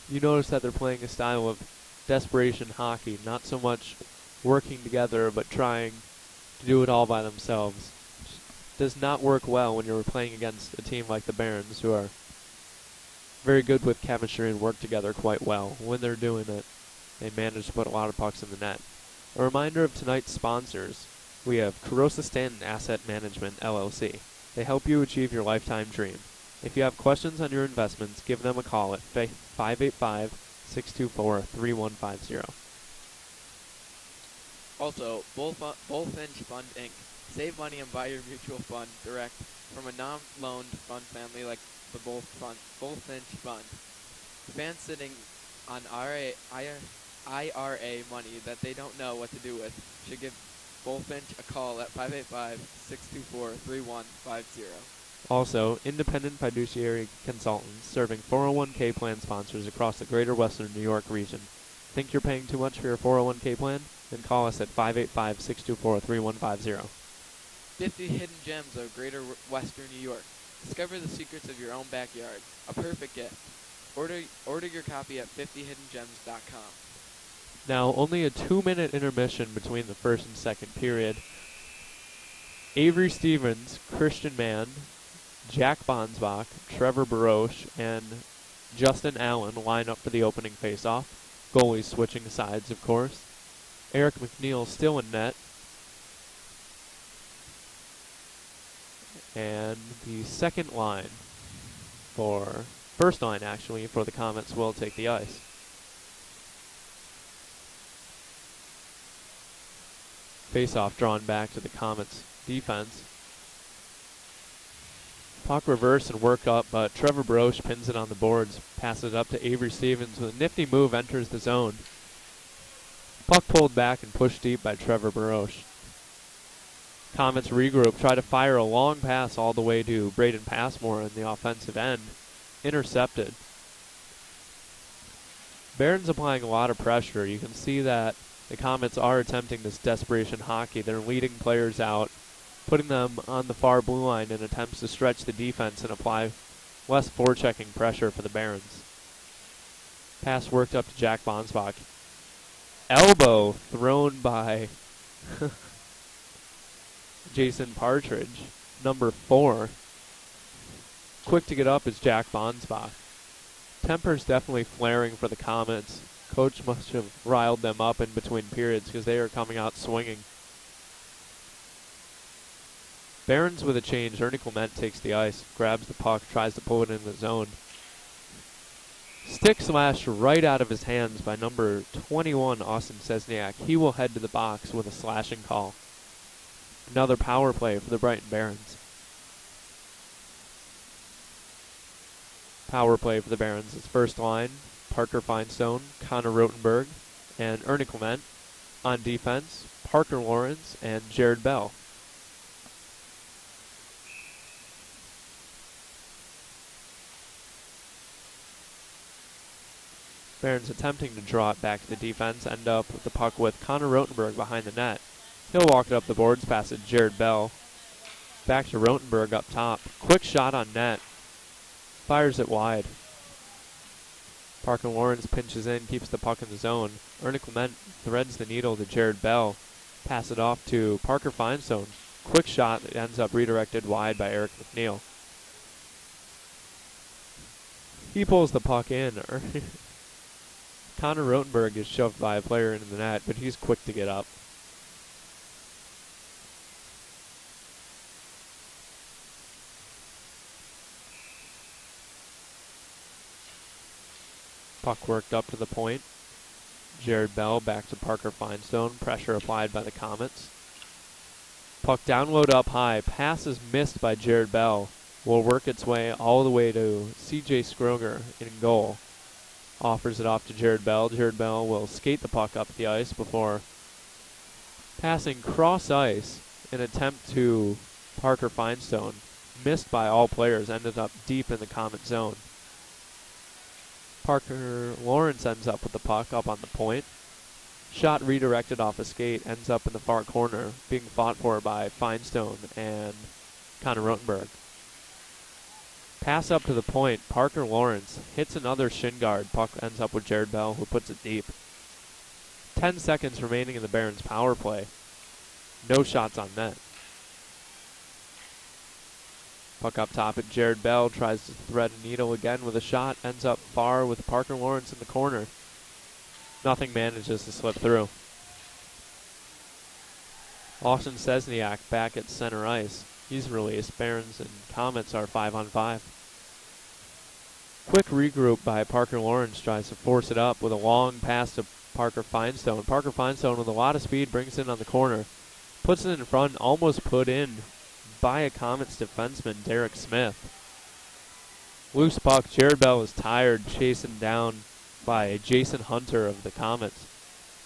You notice that they're playing a style of desperation hockey, not so much working together but trying to do it all by themselves. Does not work well when you're playing against a team like the Barons, who are very good with chemistry and work together quite well. When they're doing it, they manage to put a lot of pucks in the net. A reminder of tonight's sponsors. We have Carosa Stanton Asset Management, LLC. They help you achieve your lifetime dream. If you have questions on your investments, give them a call at 585-624-3150. Also, Bullfinch Fund Inc. Save money and buy your mutual fund direct from a non-loaned fund family like the Bullfinch Fund. Fans sitting on IRA money that they don't know what to do with should give Bullfinch a call at 585-624-3150. Also, independent fiduciary consultants serving 401k plan sponsors across the greater western New York region. Think you're paying too much for your 401k plan? Then call us at 585-624-3150. 50 hidden gems of greater western New York. Discover the secrets of your own backyard. A perfect gift. Order your copy at 50hiddengems.com. Now, only a 2-minute intermission between the first and second period. Avery Stevens, Christian Mann, Jack Bonsbach, Trevor Baroche, and Justin Allen line up for the opening faceoff. Goalies switching sides, of course. Eric McNeil still in net. And the second line first line actually, for the Comets will take the ice. Face-off drawn back to the Comets defense. Puck reverse and work up, but Trevor Baroche pins it on the boards, passes it up to Avery Stevens with a nifty move, enters the zone. Puck pulled back and pushed deep by Trevor Baroche. Comets regroup, try to fire a long pass all the way to Braden Passmore in the offensive end. Intercepted. Barron's applying a lot of pressure. You can see that the Comets are attempting this desperation hockey. They're leading players out, putting them on the far blue line in attempts to stretch the defense and apply less forechecking pressure for the Barons. Pass worked up to Jack Bonsbach. Elbow thrown by Jason Partridge, number 4. Quick to get up is Jack Bonsbach. Temper's definitely flaring for the Comets. Coach must have riled them up in between periods because they are coming out swinging. Barons with a change. Ernie Clement takes the ice, grabs the puck, tries to pull it in the zone. Stick slashed right out of his hands by number 21, Austin Sesniak. He will head to the box with a slashing call. Another power play for the Brighton Barons. Power play for the Barons is first line, Parker Finestone, Connor Rotenberg, and Ernie Clement. On defense, Parker Lawrence and Jared Bell. Barons attempting to draw it back to the defense, end up with the puck with Connor Rotenberg behind the net. He'll walk it up the boards past it, Jared Bell. Back to Rotenberg up top. Quick shot on net. Fires it wide. Parker Lawrence pinches in, keeps the puck in the zone. Ernie Clement threads the needle to Jared Bell. Pass it off to Parker Finestone. Quick shot that ends up redirected wide by Eric McNeil. He pulls the puck in. Connor Rotenberg is shoved by a player into the net, but he's quick to get up. Puck worked up to the point. Jared Bell back to Parker Finestone. Pressure applied by the Comets. Puck download up high. Pass is missed by Jared Bell. Will work its way all the way to C.J. Scroger in goal. Offers it off to Jared Bell. Jared Bell will skate the puck up the ice before passing cross ice in attempt to Parker Finestone. Missed by all players, ended up deep in the Comet zone. Parker Lawrence ends up with the puck up on the point. Shot redirected off a skate, ends up in the far corner, being fought for by Finestone and Connor Rotenberg. Pass up to the point, Parker Lawrence hits another shin guard. Puck ends up with Jared Bell, who puts it deep. 10 seconds remaining in the Barons' power play. No shots on net. Puck up top at Jared Bell, tries to thread a needle again with a shot, ends up far with Parker Lawrence in the corner. Nothing manages to slip through. Austin Sesniak back at center ice. He's released. Barons and Comets are 5-on-5. Quick regroup by Parker Lawrence, tries to force it up with a long pass to Parker Finestone. Parker Finestone with a lot of speed brings it in on the corner. Puts it in front, almost put in by a Comets defenseman, Derek Smith. Loose puck, Jared Bell is tired, chasing down by Jason Hunter of the Comets.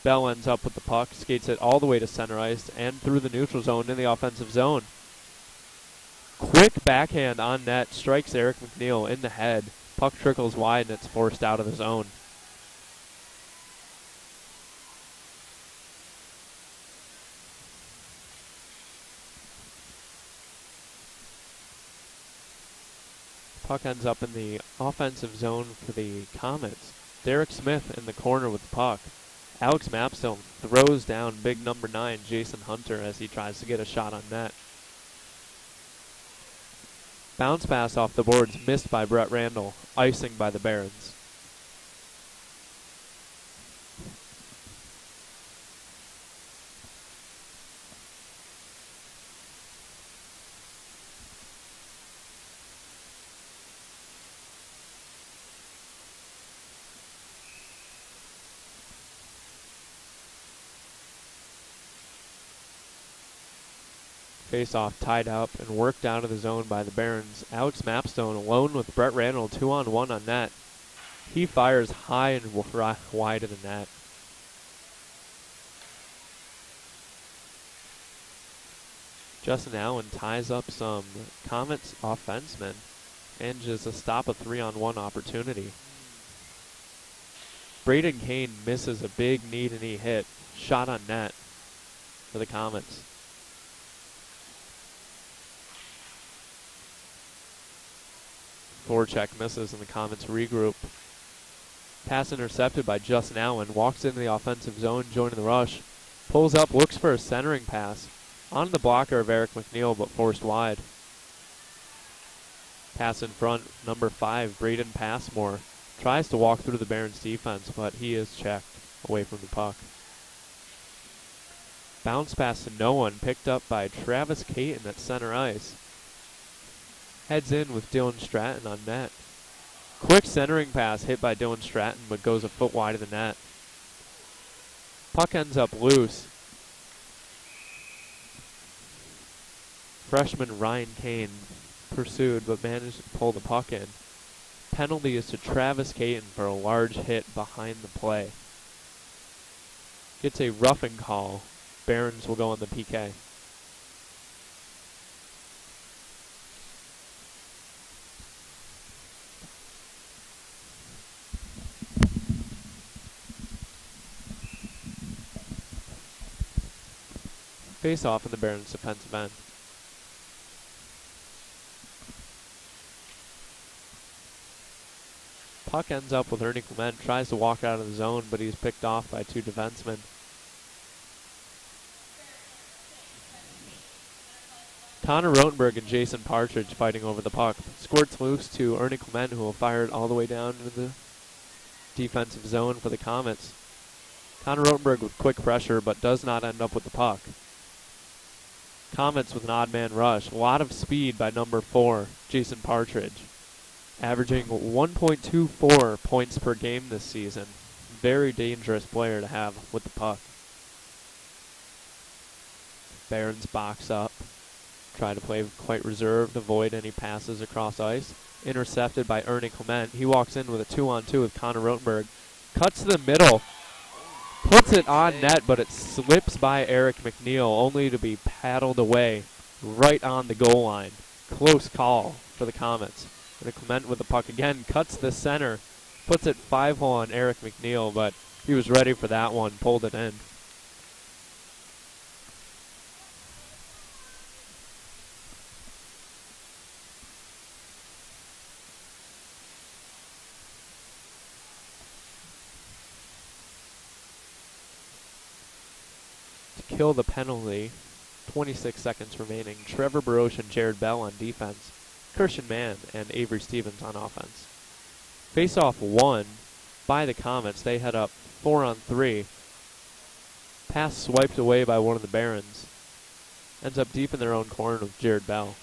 Bell ends up with the puck, skates it all the way to center ice and through the neutral zone in the offensive zone. Quick backhand on net, strikes Eric McNeil in the head. Puck trickles wide and it's forced out of the zone. Puck ends up in the offensive zone for the Comets. Derek Smith in the corner with the puck. Alex Mapstone throws down big number 9, Jason Hunter, as he tries to get a shot on net. Bounce pass off the boards, missed by Brett Randall. Icing by the Barons. Face-off tied up and worked out of the zone by the Barons. Alex Mapstone alone with Brett Randall, 2-on-1 on net. He fires high and wide of the net. Justin Allen ties up some Comets offensemen and just a stop a 3-on-1 opportunity. Braden Kane misses a big knee-to-knee hit. Shot on net for the Comets. Forecheck misses and the Comets regroup. Pass intercepted by Justin Allen. Walks into the offensive zone, joining the rush. Pulls up, looks for a centering pass. On the blocker of Eric McNeil, but forced wide. Pass in front, number 5, Braden Passmore. Tries to walk through the Barons defense, but he is checked away from the puck. Bounce pass to no one, picked up by Travis Caton at center ice. Heads in with Dylan Stratton on net. Quick centering pass hit by Dylan Stratton, but goes a foot wide of the net. Puck ends up loose. Freshman Ryan Kane pursued, but managed to pull the puck in. Penalty is to Travis Caton for a large hit behind the play. Gets a roughing call. Barons will go on the PK. Face off in the Barons defensive end. Puck ends up with Ernie Clement, tries to walk out of the zone, but he's picked off by 2 defensemen. Connor Rotenberg and Jason Partridge fighting over the puck. Squirts loose to Ernie Clement, who will fire it all the way down into the defensive zone for the Comets. Connor Rotenberg with quick pressure, but does not end up with the puck. Comets with an odd man rush. A lot of speed by number 4, Jason Partridge. Averaging 1.24 points per game this season. Very dangerous player to have with the puck. Barons box up. Try to play quite reserved, avoid any passes across ice. intercepted by Ernie Clement. He walks in with a 2-on-2 with Connor Rotenberg. Cuts to the middle, puts it on net, but it slips by Eric McNeil, only to be paddled away right on the goal line. Close call for the Comets. Ernie Clement with the puck again, cuts the center, puts it 5-hole on Eric McNeil, but he was ready for that one, pulled it in. Kill the penalty. 26 seconds remaining. Trevor Baroche and Jared Bell on defense. Christian Mann and Avery Stevens on offense. Face-off won by the Comets. They head up 4-on-3. Pass swiped away by one of the Barons. Ends up deep in their own corner with Jared Bell.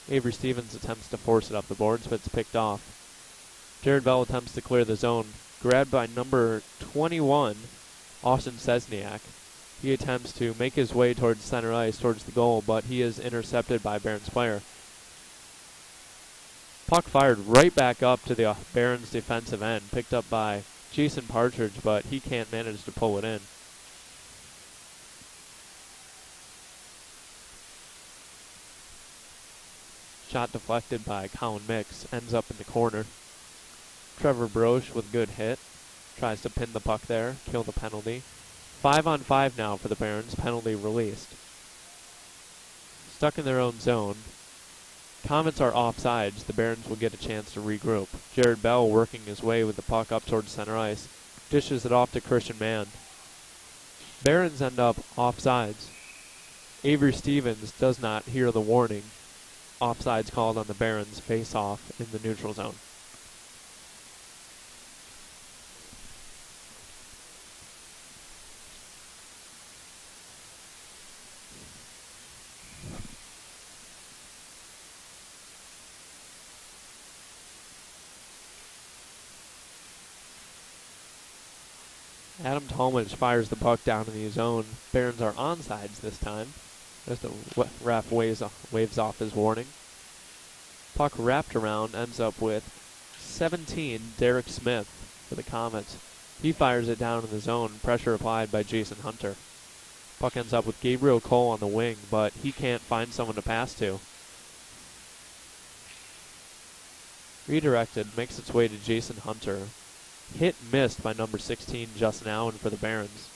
Avery Stevens attempts to force it up the boards, but it's picked off. Jared Bell attempts to clear the zone. Grabbed by number 21, Austin Sesniak. He attempts to make his way towards center ice, towards the goal, but he is intercepted by Barons player. Puck fired right back up to the Barons defensive end, picked up by Jason Partridge, but he can't manage to pull it in. Shot deflected by Colin Mix, ends up in the corner. Trevor Broche with a good hit, tries to pin the puck there, kill the penalty. 5-on-5 now for the Barons, penalty released. Stuck in their own zone. Comets are offsides. The Barons will get a chance to regroup. Jared Bell working his way with the puck up towards center ice. Dishes it off to Christian Mann. Barons end up offsides. Avery Stevens does not hear the warning. Offsides called on the Barons, face off in the neutral zone. Adam Talmadge fires the puck down in the zone. Barons are onsides this time, as the ref waves off his warning. Puck wrapped around, ends up with 17, Derek Smith for the Comets. He fires it down in the zone, pressure applied by Jason Hunter. Puck ends up with Gabriel Cole on the wing, but he can't find someone to pass to. Redirected, makes its way to Jason Hunter. Hit missed by number 16, Justin Allen for the Barons.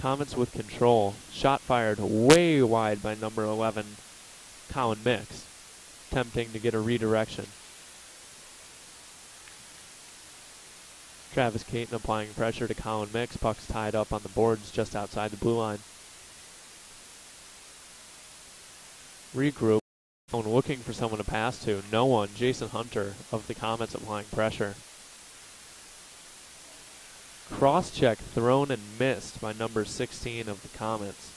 Comets with control. Shot fired way wide by number 11, Colin Mix. Attempting to get a redirection. Travis Caton applying pressure to Colin Mix. Puck's tied up on the boards just outside the blue line. Regroup. Looking for someone to pass to. No one. Jason Hunter of the Comets applying pressure. Cross-check thrown and missed by number 16 of the Comets.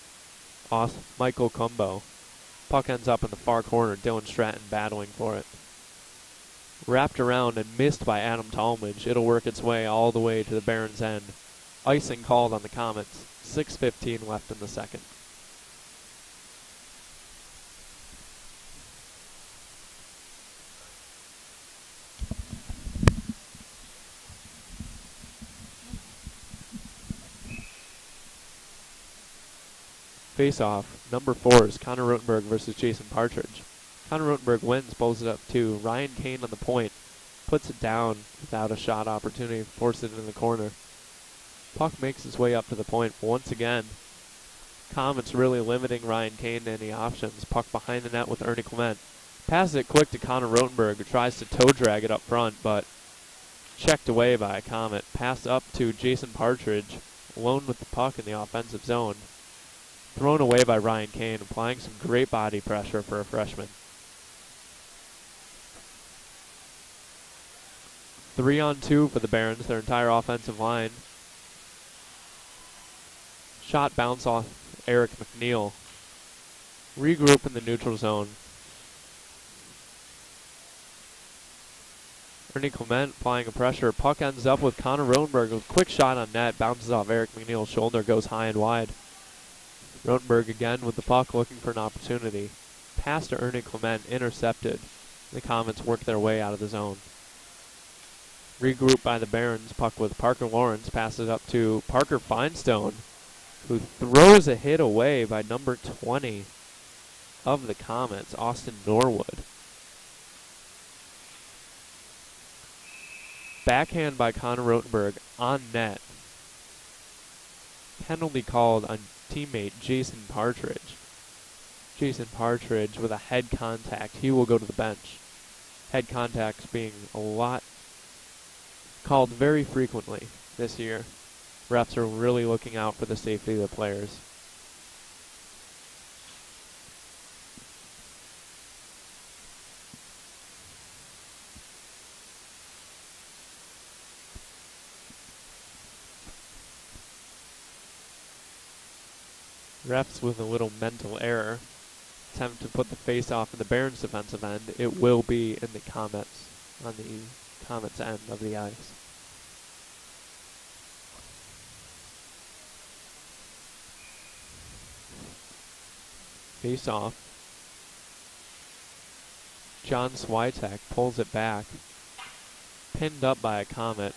Michael Cumbo. Puck ends up in the far corner. Dylan Stratton battling for it. Wrapped around and missed by Adam Talmadge. It'll work its way all the way to the Barons' end. Icing called on the Comets. 6:15 left in the second. Face-off, number 4 is Connor Rotenberg versus Jason Partridge. Connor Rotenberg wins, pulls it up to Ryan Kane on the point, puts it down without a shot opportunity, forces it in the corner. Puck makes its way up to the point once again. Comets really limiting Ryan Kane to any options. Puck behind the net with Ernie Clement. Passes it quick to Connor Rotenberg, who tries to toe drag it up front, but checked away by a Comet. Pass up to Jason Partridge, alone with the puck in the offensive zone. Thrown away by Ryan Kane, applying some great body pressure for a freshman. 3-on-2 for the Barons, their entire offensive line. Shot bounce off Eric McNeil. Regroup in the neutral zone. Ernie Clement applying a pressure. Puck ends up with Connor Rotenberg with a quick shot on net. Bounces off Eric McNeil's shoulder, goes high and wide. Rotenberg again with the puck, looking for an opportunity. Pass to Ernie Clement, intercepted. The Comets work their way out of the zone. Regrouped by the Barons, puck with Parker Lawrence, passes up to Parker Finestone, who throws a hit away by number 20 of the Comets, Austin Norwood. Backhand by Connor Rotenberg on net. Penalty called on teammate Jason Partridge. Jason Partridge with a head contact. He will go to the bench. Head contacts being a lot called very frequently this year. Refs are really looking out for the safety of the players. Refs with a little mental error. Attempt to put the face-off in the Barons' defensive end. It will be in the Comets, on the Comets' end of the ice. Face-off. John Switek pulls it back. Pinned up by a Comet.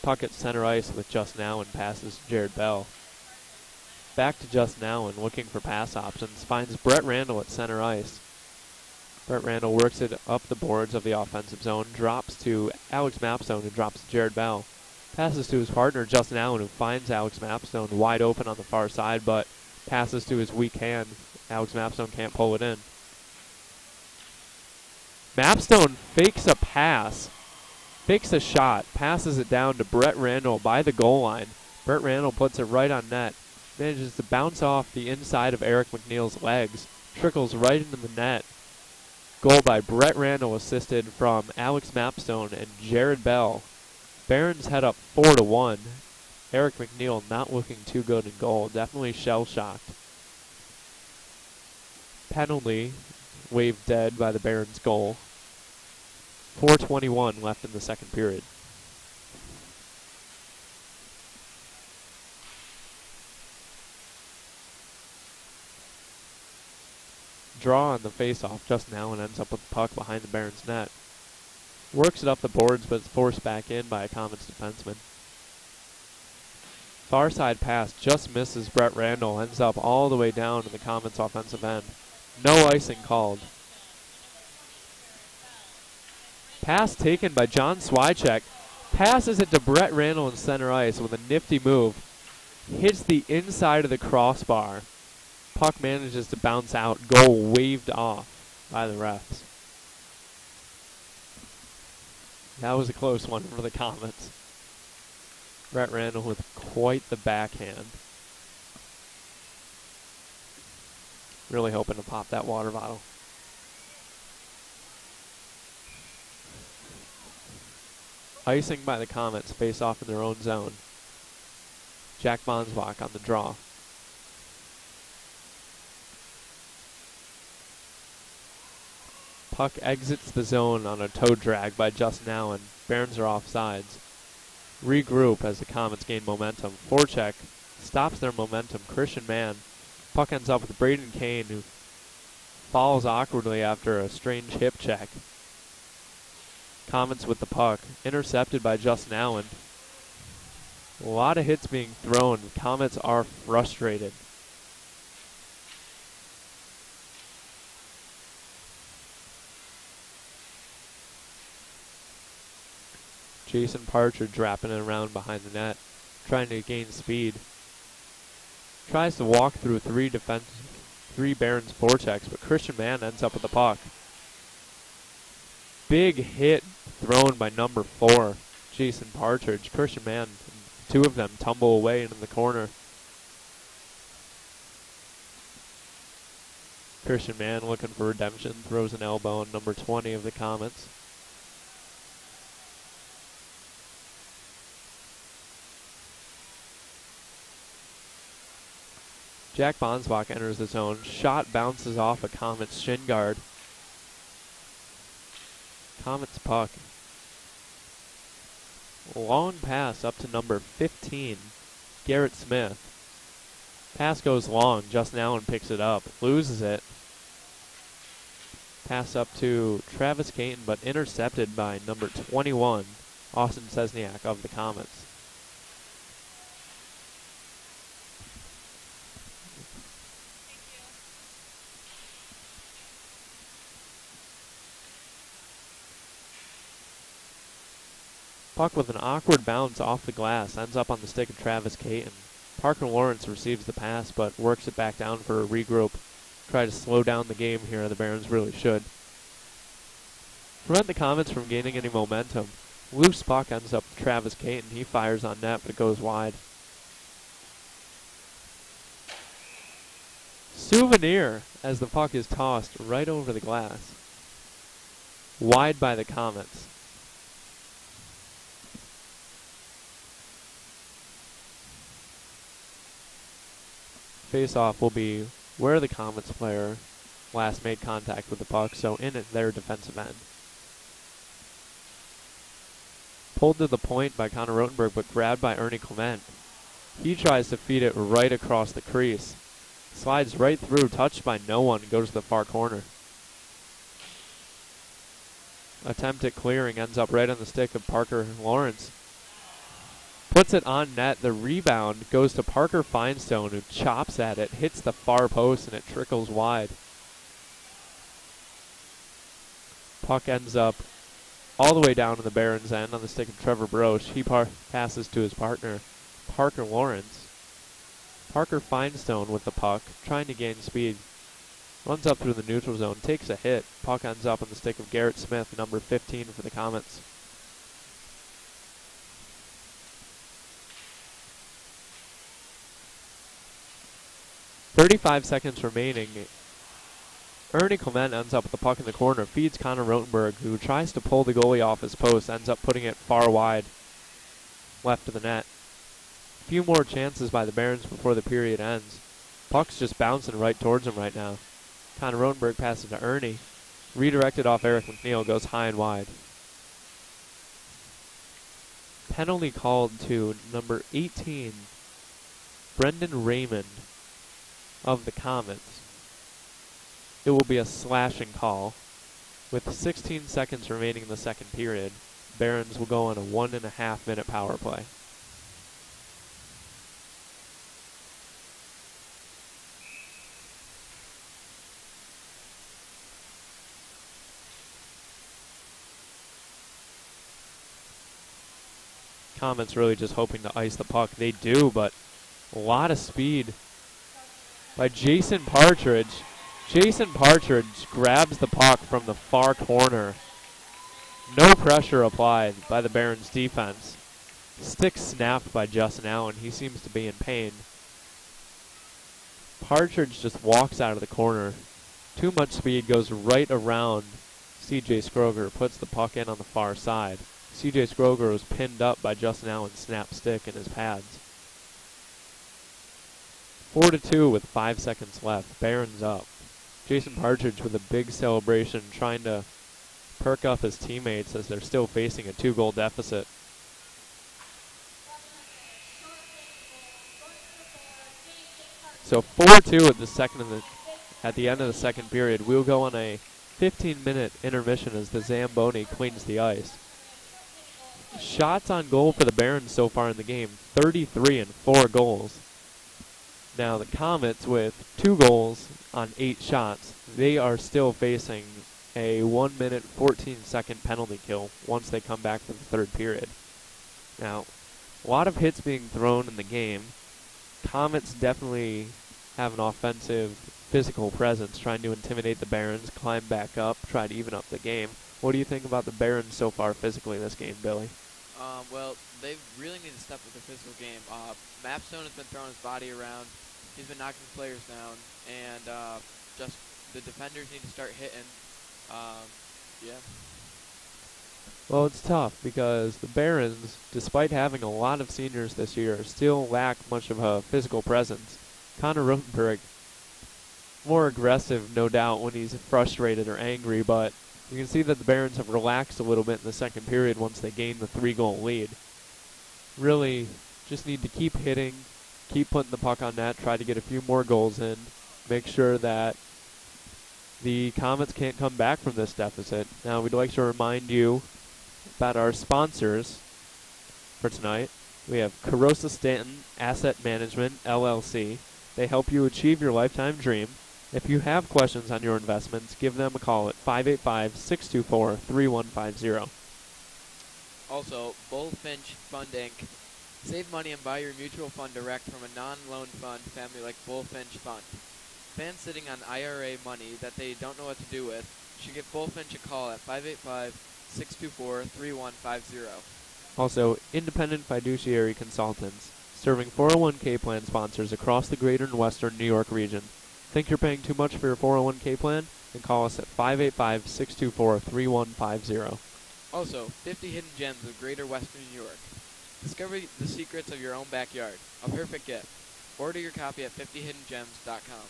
Puck at center ice with Justin Allen, passes Jared Bell. Back to Justin Allen, looking for pass options. Finds Brett Randall at center ice. Brett Randall works it up the boards of the offensive zone. Drops to Alex Mapstone, who drops to Jared Bell. Passes to his partner, Justin Allen, who finds Alex Mapstone wide open on the far side, but passes to his weak hand. Alex Mapstone can't pull it in. Mapstone fakes a pass. Fakes a shot. Passes it down to Brett Randall by the goal line. Brett Randall puts it right on net. Manages to bounce off the inside of Eric McNeil's legs. Trickles right into the net. Goal by Brett Randall, assisted from Alex Mapstone and Jared Bell. Barons head up 4-1. Eric McNeil not looking too good in goal. Definitely shell-shocked. Penalty waved dead by the Barons' goal. 4:21 left in the second period. Draw on the face-off. Justin Allen ends up with the puck behind the Barons' net. Works it up the boards, but it's forced back in by a Comets defenseman. Far side pass just misses Brett Randall. Ends up all the way down in the Comets' offensive end. No icing called. Pass taken by John Switek. Passes it to Brett Randall in center ice with a nifty move. Hits the inside of the crossbar. Puck manages to bounce out. Goal waved off by the refs. That was a close one for the Comets. Brett Randall with quite the backhand. Really hoping to pop that water bottle. Icing by the Comets, face off in their own zone. Jack Bonsbach on the draw. Puck exits the zone on a toe drag by Justin Allen. Barons are off sides. Regroup as the Comets gain momentum. Forecheck stops their momentum. Christian Mann. Puck ends up with Braden Kane, who falls awkwardly after a strange hip check. Comets with the puck. Intercepted by Justin Allen. A lot of hits being thrown. The Comets are frustrated. Jason Partridge wrapping it around behind the net, trying to gain speed. Tries to walk through three Barons forechecks, but Christian Mann ends up with the puck. Big hit thrown by number 4, Jason Partridge. Christian Mann, two of them tumble away into the corner. Christian Mann looking for redemption, throws an elbow on number 20 of the Comets. Jack Bonsbach enters the zone. Shot bounces off a Comets shin guard. Comets puck. Long pass up to number 15, Garrett Smith. Pass goes long. Justin Allen picks it up. Loses it. Pass up to Travis Caton, but intercepted by number 21, Austin Cesniak of the Comets. Puck with an awkward bounce off the glass ends up on the stick of Travis Caton. Parker Lawrence receives the pass, but works it back down for a regroup. Try to slow down the game here. The Barons really should. Prevent the Comets from gaining any momentum. Loose puck ends up with Travis Caton. He fires on net, but it goes wide. Souvenir as the puck is tossed right over the glass. Wide by the Comets. Face-off will be where the Comets player last made contact with the puck, so in at their defensive end. Pulled to the point by Connor Rotenberg, but grabbed by Ernie Clement. He tries to feed it right across the crease. Slides right through, touched by no one, goes to the far corner. Attempt at clearing ends up right on the stick of Parker Lawrence. Puts it on net. The rebound goes to Parker Finestone, who chops at it, hits the far post, and it trickles wide. Puck ends up all the way down to the Barons' end on the stick of Trevor Broche. He passes to his partner, Parker Lawrence. Parker Finestone with the puck, trying to gain speed. Runs up through the neutral zone, takes a hit. Puck ends up on the stick of Garrett Smith, number 15 for the Comets. .35 seconds remaining. Ernie Clement ends up with the puck in the corner, feeds Connor Rotenberg, who tries to pull the goalie off his post, ends up putting it far wide, left of the net. A few more chances by the Barons before the period ends. Puck's just bouncing right towards him right now. Connor Rotenberg passes to Ernie. Redirected off Eric McNeil, goes high and wide. Penalty called to number 18, Brendan Raymond of the Comets. It will be a slashing call. With 16 seconds remaining in the second period, Barons will go on a 1.5 minute power play. Comets really just hoping to ice the puck. They do, but a lot of speed by Jason Partridge. Jason Partridge grabs the puck from the far corner. No pressure applied by the Barons defense. Stick snapped by Justin Allen. He seems to be in pain. Partridge just walks out of the corner. Too much speed, goes right around C.J. Scroger, puts the puck in on the far side. C.J. Scroger was pinned up by Justin Allen's snap stick in his pads. 4-2 with 5 seconds left. Barons up. Jason Partridge with a big celebration, trying to perk up his teammates as they're still facing a 2-goal deficit. So 4-2 at the end of the second period. We'll go on a 15-minute intermission as the Zamboni cleans the ice. Shots on goal for the Barons so far in the game, 33 and 4 goals. Now the Comets with 2 goals on 8 shots, they are still facing a 1-minute, 14-second penalty kill once they come back for the third period. Now, a lot of hits being thrown in the game. Comets definitely have an offensive, physical presence, trying to intimidate the Barons, climb back up, try to even up the game. What do you think about the Barons so far physically this game, Billy? Well, they really need to step up their physical game. Mapstone has been throwing his body around. He's been knocking players down, and just the defenders need to start hitting. Yeah. Well, it's tough because the Barons, despite having a lot of seniors this year, still lack much of a physical presence. Connor Rotenberg, more aggressive, no doubt, when he's frustrated or angry, but you can see that the Barons have relaxed a little bit in the second period once they gained the 3-goal lead. Really just need to keep hitting, keep putting the puck on net, try to get a few more goals in, make sure that the Comets can't come back from this deficit. Now, we'd like to remind you about our sponsors for tonight. We have Carosa Stanton Asset Management, LLC. They help you achieve your lifetime dream. If you have questions on your investments, give them a call at 585-624-3150. Also, Bullfinch Fund Inc. Save money and buy your mutual fund direct from a non-loan fund family like Bullfinch Fund. Fans sitting on IRA money that they don't know what to do with should give Bullfinch a call at 585-624-3150. Also, Independent Fiduciary Consultants, serving 401k plan sponsors across the greater and western New York region. Think you're paying too much for your 401k plan? Then call us at 585-624-3150. Also, 50 Hidden Gems of Greater Western New York. Discover the secrets of your own backyard. A perfect gift. Order your copy at 50hiddengems.com.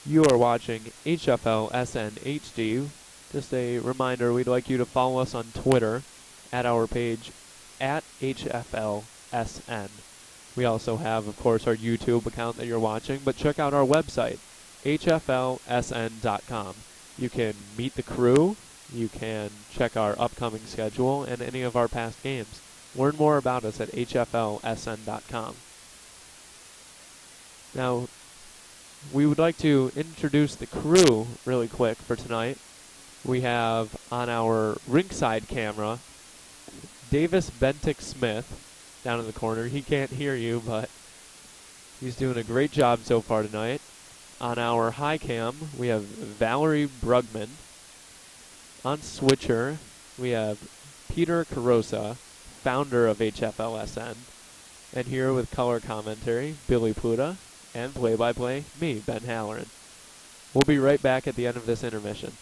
You are watching HFL SN HD. Just a reminder, we'd like you to follow us on Twitter at our page at HFLSN. We also have, of course, our YouTube account that you're watching, but check out our website, hflsn.com. You can meet the crew, you can check our upcoming schedule, and any of our past games. Learn more about us at hflsn.com. Now, we would like to introduce the crew really quick for tonight. We have on our rinkside camera, Davis Bentick Smith down in the corner. He can't hear you, but he's doing a great job so far tonight. On our high cam, we have Valerie Brugman. On switcher, we have Peter Carosa, founder of HFLSN. And here with color commentary, Billy Pluta, and play-by-play, me, Ben Halleran. We'll be right back at the end of this intermission.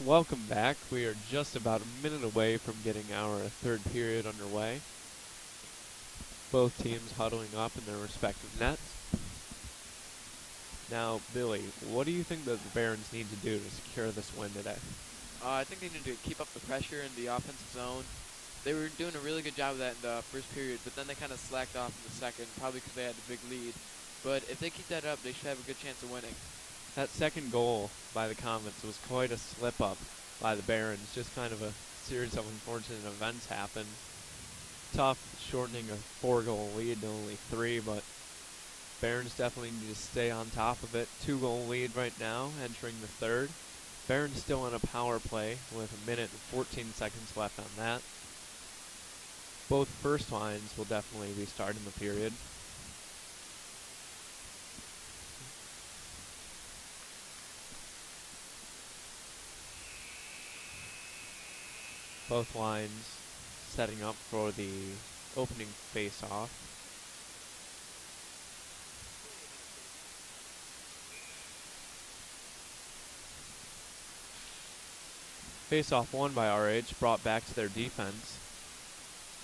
Welcome back. We are just about a minute away from getting our third period underway. Both teams huddling up in their respective nets. Now, Billy, what do you think that the Barons need to do to secure this win today? I think they need to keep up the pressure in the offensive zone. They were doing a really good job of that in the first period, but then they kind of slacked off in the second, probably because they had a big lead. But if they keep that up, they should have a good chance of winning. That second goal by the Comets was quite a slip-up by the Barons. Just kind of a series of unfortunate events happened. Tough shortening a 4-goal lead to only 3, but Barons definitely need to stay on top of it. 2-goal lead right now, entering the third. Barons still on a power play with 1 minute and 14 seconds left on that. Both first lines will definitely be starting the period. Both lines setting up for the opening face-off. Face-off won by RH, brought back to their defense.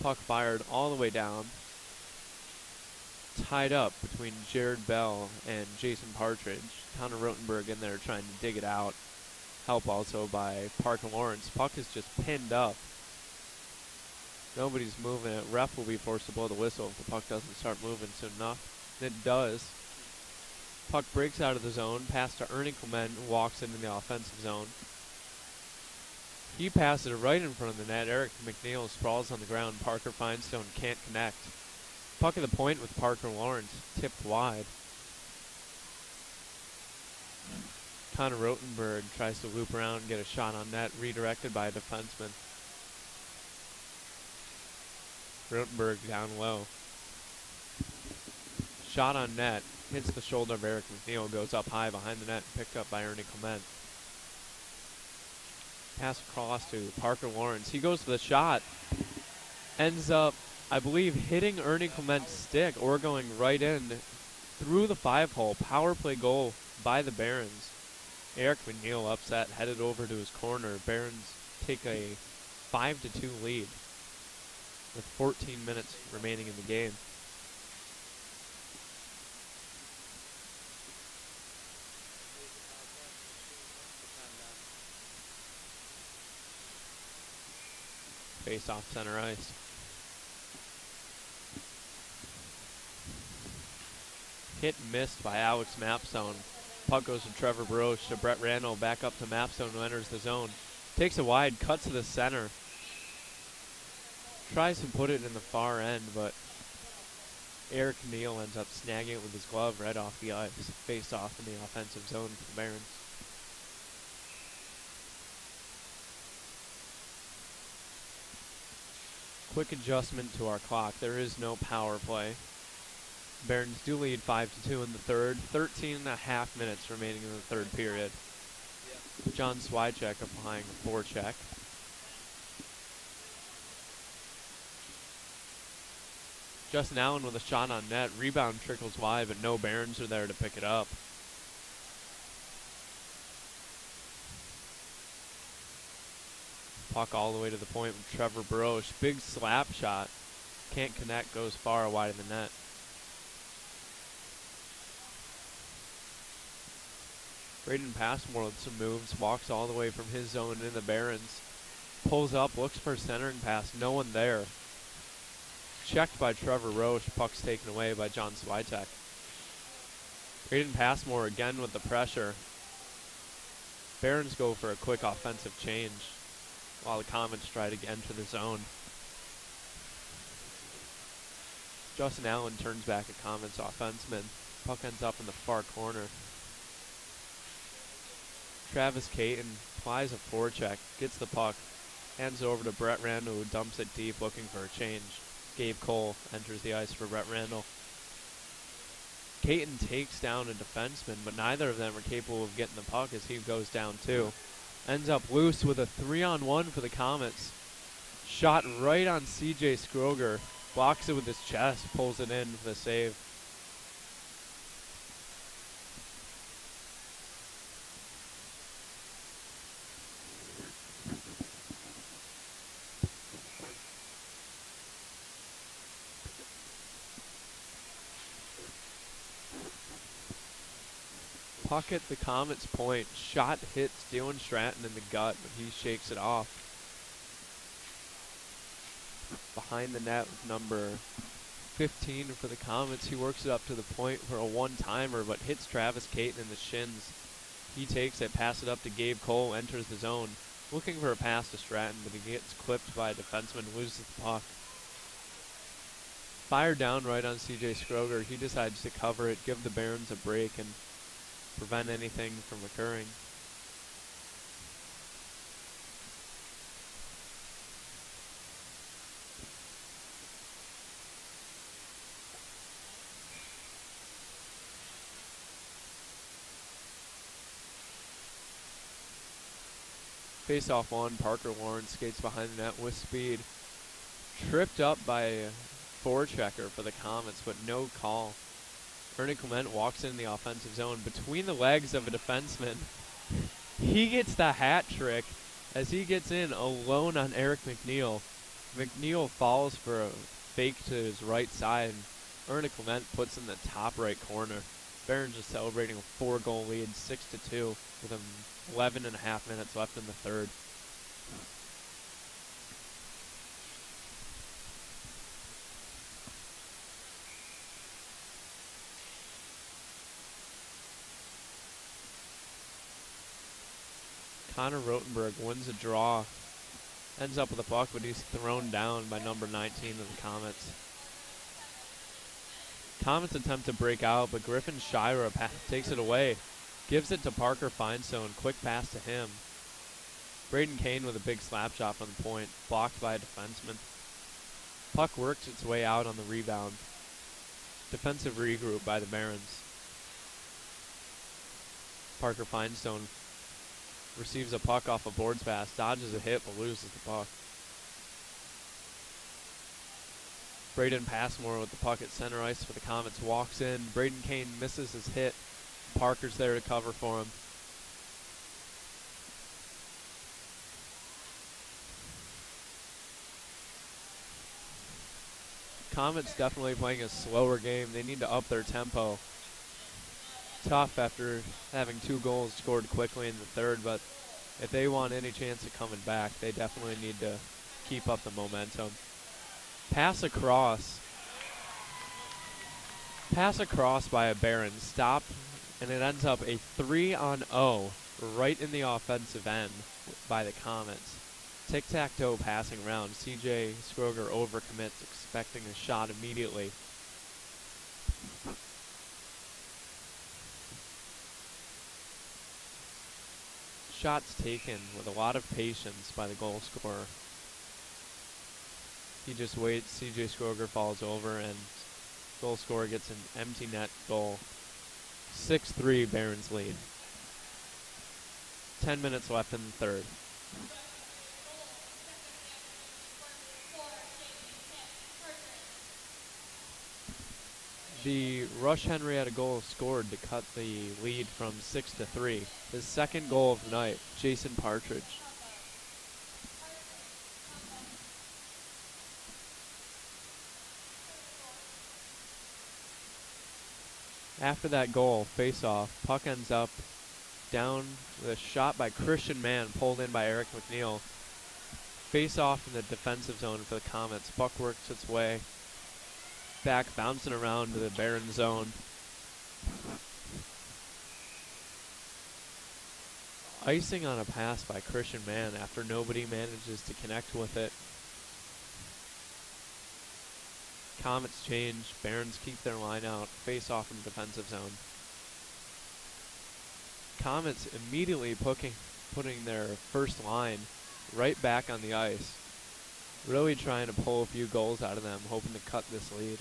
Puck fired all the way down. Tied up between Jared Bell and Jason Partridge. Connor Rotenberg in there trying to dig it out. Help also by Parker Lawrence. Puck is just pinned up. Nobody's moving it. Ref will be forced to blow the whistle if the puck doesn't start moving soon enough. And it does. Puck breaks out of the zone, pass to Ernie Clement, who walks into the offensive zone. He passes it right in front of the net. Eric McNeil sprawls on the ground. Parker Finestone can't connect. Puck at the point with Parker Lawrence, tipped wide. Connor Rotenberg tries to loop around and get a shot on net, redirected by a defenseman. Rotenberg down low. Shot on net, hits the shoulder of Eric McNeil, goes up high behind the net, picked up by Ernie Clement. Pass across to Parker Lawrence. He goes for the shot. Ends up, I believe, hitting Ernie Clement's stick or going right in through the 5-hole. Power play goal by the Barons. Eric McNeil upset, headed over to his corner. Barons take a 5-2 lead with 14 minutes remaining in the game. Face off center ice. Hit and missed by Alex Mapstone. Puck goes to Trevor Baroche, to Brett Randall, back up to Mapstone, who enters the zone. Takes it wide, cuts to the center. Tries to put it in the far end, but Eric Neal ends up snagging it with his glove right off the ice. Face off in the offensive zone for the Barons. Quick adjustment to our clock. There is no power play. Barons do lead 5-2 in the third. 13.5 minutes remaining in the third period. John Swycheck applying a forecheck. Justin Allen with a shot on net. Rebound trickles wide, but no Barons are there to pick it up. Puck all the way to the point with Trevor Baroche. Big slap shot. Can't connect, goes far wide of the net. Braden Passmore with some moves. Walks all the way from his zone in the Barons. Pulls up, looks for a centering pass. No one there. Checked by Trevor Roche. Puck's taken away by John Swycheck. Braden Passmore again with the pressure. Barons go for a quick offensive change while the Comets try to enter the zone. Justin Allen turns back a Comets offenseman. Puck ends up in the far corner. Travis Caton applies a forecheck, gets the puck, hands it over to Brett Randall, who dumps it deep looking for a change. Gabe Cole enters the ice for Brett Randall. Caton takes down a defenseman, but neither of them are capable of getting the puck as he goes down too. Ends up loose with a 3-on-1 for the Comets. Shot right on CJ Skroger. Blocks it with his chest, pulls it in for the save. Puck at the Comets' point. Shot hits Dylan Stratton in the gut, but he shakes it off. Behind the net with number 15 for the Comets. He works it up to the point for a one-timer, but hits Travis Caton in the shins. He takes it, passes it up to Gabe Cole, enters the zone. Looking for a pass to Stratton, but he gets clipped by a defenseman, loses the puck. Fired down right on CJ Scroger. He decides to cover it, give the Barons a break, and prevent anything from occurring. Face-off one, Parker Lawrence skates behind the net with speed. Tripped up by a forechecker for the Comets, but no call. Ernie Clement walks in the offensive zone between the legs of a defenseman. He gets the hat trick as he gets in alone on Eric McNeil. McNeil falls for a fake to his right side. Ernie Clement puts in the top right corner. Barons are celebrating a 4-goal lead, 6-2, with 11 and a half minutes left in the third. Connor Rotenberg wins a draw. Ends up with a puck, but he's thrown down by number 19 of the Comets. Comets attempt to break out, but Griffin Shira takes it away. Gives it to Parker Finestone. Quick pass to him. Braden Kane with a big slap shot from the point. Blocked by a defenseman. Puck works its way out on the rebound. Defensive regroup by the Barons. Parker Finestone receives a puck off a boards pass. Dodges a hit, but loses the puck. Braden Passmore with the puck at center ice for the Comets. Walks in. Braden Kane misses his hit. Parker's there to cover for him. Comets definitely playing a slower game. They need to up their tempo. Tough after having 2 goals scored quickly in the third, but if they want any chance of coming back, they definitely need to keep up the momentum. Pass across. Pass across by a Baron. Stopped, and it ends up a 3-on-0 right in the offensive end by the Comets. Tic-tac-toe passing round. CJ Scroger overcommits, expecting a shot immediately. Shots taken with a lot of patience by the goal scorer. He just waits, CJ Scroger falls over, and goal scorer gets an empty net goal. 6-3 Barons lead. 10 minutes left in the third. The Rush-Henrietta goal scored to cut the lead from 6-3. His second goal of the night, Jason Partridge. After that goal, face-off, puck ends up down with a shot by Christian Mann, pulled in by Eric McNeil. Face-off in the defensive zone for the Comets. Puck works its way back, bouncing around to the Baron zone. Icing on a pass by Christian Mann after nobody manages to connect with it. Comets change. Barons keep their line out. Face off in the defensive zone. Comets immediately putting their first line right back on the ice. Really trying to pull a few goals out of them, hoping to cut this lead.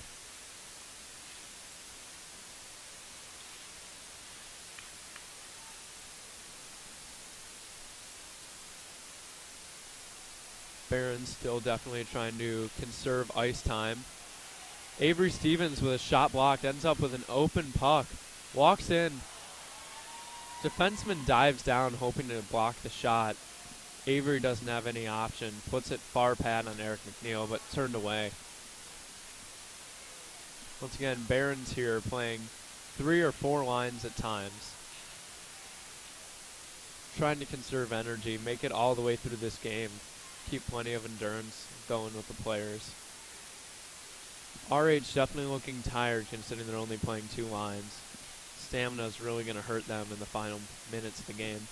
Barons still definitely trying to conserve ice time. Avery Stevens with a shot blocked, ends up with an open puck. Walks in. Defenseman dives down, hoping to block the shot. Avery doesn't have any option. Puts it far pad on Eric McNeil, but turned away. Once again, Barons here playing 3 or 4 lines at times. trying to conserve energy, make it all the way through this game, keep plenty of endurance going with the players. RH definitely looking tired considering they're only playing 2 lines. Stamina is really going to hurt them in the final minutes of the game.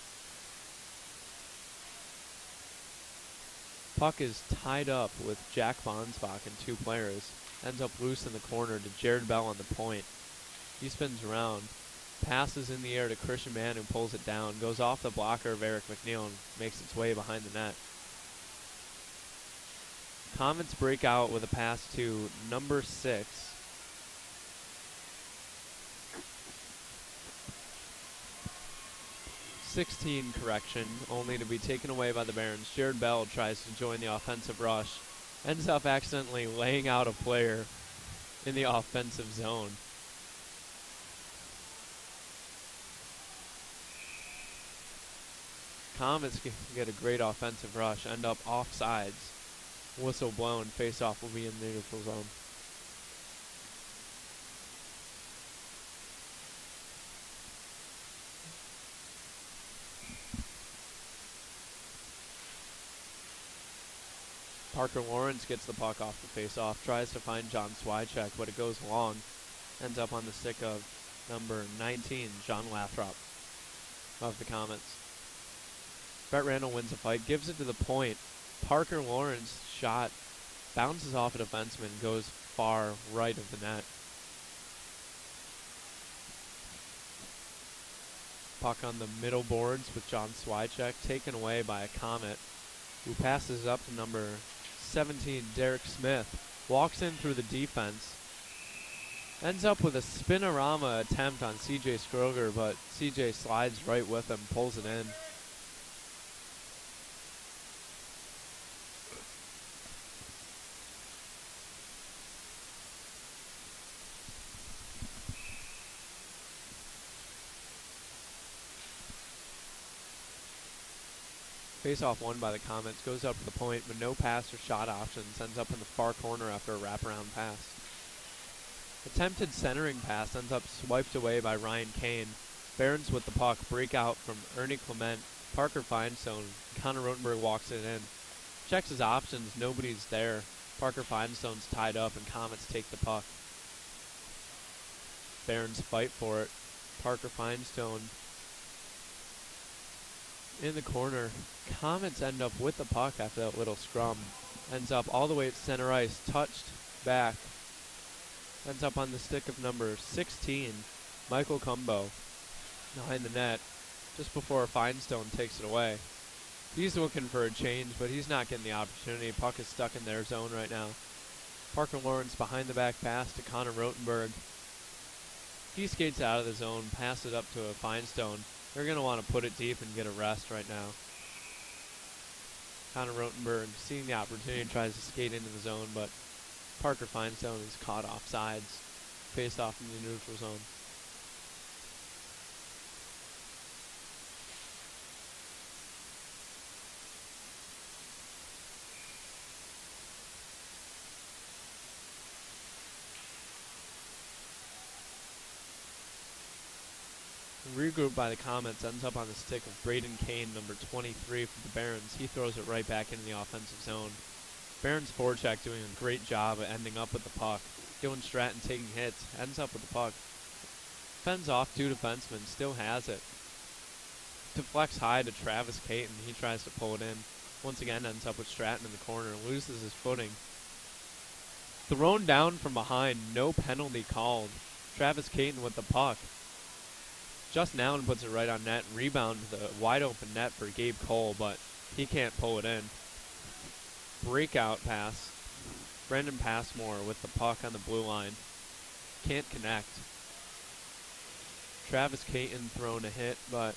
Puck is tied up with Jack Bonsbach and 2 players. Ends up loose in the corner to Jared Bell on the point. He spins around, passes in the air to Christian Mann, who pulls it down, goes off the blocker of Eric McNeil and makes its way behind the net. Comets break out with a pass to number 6. '16 correction, only to be taken away by the Barons. Jared Bell tries to join the offensive rush, ends up accidentally laying out a player in the offensive zone. Comets get a great offensive rush, end up offsides. Whistle blown, face-off will be in the neutral zone. Parker Lawrence gets the puck off the face-off, tries to find John Swycheck, but it goes long. Ends up on the stick of number 19, John Lathrop of the Comets. Brett Randall wins the fight, gives it to the point. Parker Lawrence shot bounces off a defenseman, goes far right of the net. Puck on the middle boards with John Swycheck, taken away by a Comet, who passes up to number 17, Derek Smith. Walks in through the defense. Ends up with a spinorama attempt on CJ Skroger, but CJ slides right with him, pulls it in. Face-off won by the Comets, goes up to the point, but no pass or shot options, ends up in the far corner after a wraparound pass. Attempted centering pass ends up swiped away by Ryan Kane. Barons with the puck, break out from Ernie Clement, Parker Finestone, Connor Rotenberg walks it in. Checks his options, nobody's there. Parker Finestone's tied up and Comets take the puck. Barons fight for it. Parker Finestone in the corner. Comets end up with the puck after that little scrum. Ends up all the way at center ice, touched back. Ends up on the stick of number 16, Michael Cumbo, behind the net, just before Finestone takes it away. He's looking for a change, but he's not getting the opportunity. Puck is stuck in their zone right now. Parker Lawrence behind the back pass to Connor Rotenberg. He skates out of the zone, passes it up to a Finestone. They're going to want to put it deep and get a rest right now. Connor Rotenberg, seeing the opportunity, tries to skate into the zone, but Parker Finestone is caught offsides. Faced off in the neutral zone. Regrouped by the Comets, ends up on the stick of Braden Kane, number 23 for the Barons. He throws it right back into the offensive zone. Barons forecheck doing a great job at ending up with the puck. Dylan Stratton taking hits, ends up with the puck. Fends off 2 defensemen, still has it. Deflects high to Travis Caton. He tries to pull it in. Once again ends up with Stratton in the corner, loses his footing. Thrown down from behind, no penalty called. Travis Caton with the puck. Just now and puts it right on net. Rebound to the wide open net for Gabe Cole, but he can't pull it in. Breakout pass. Brendan Passmore with the puck on the blue line. Can't connect. Travis Caton thrown a hit, but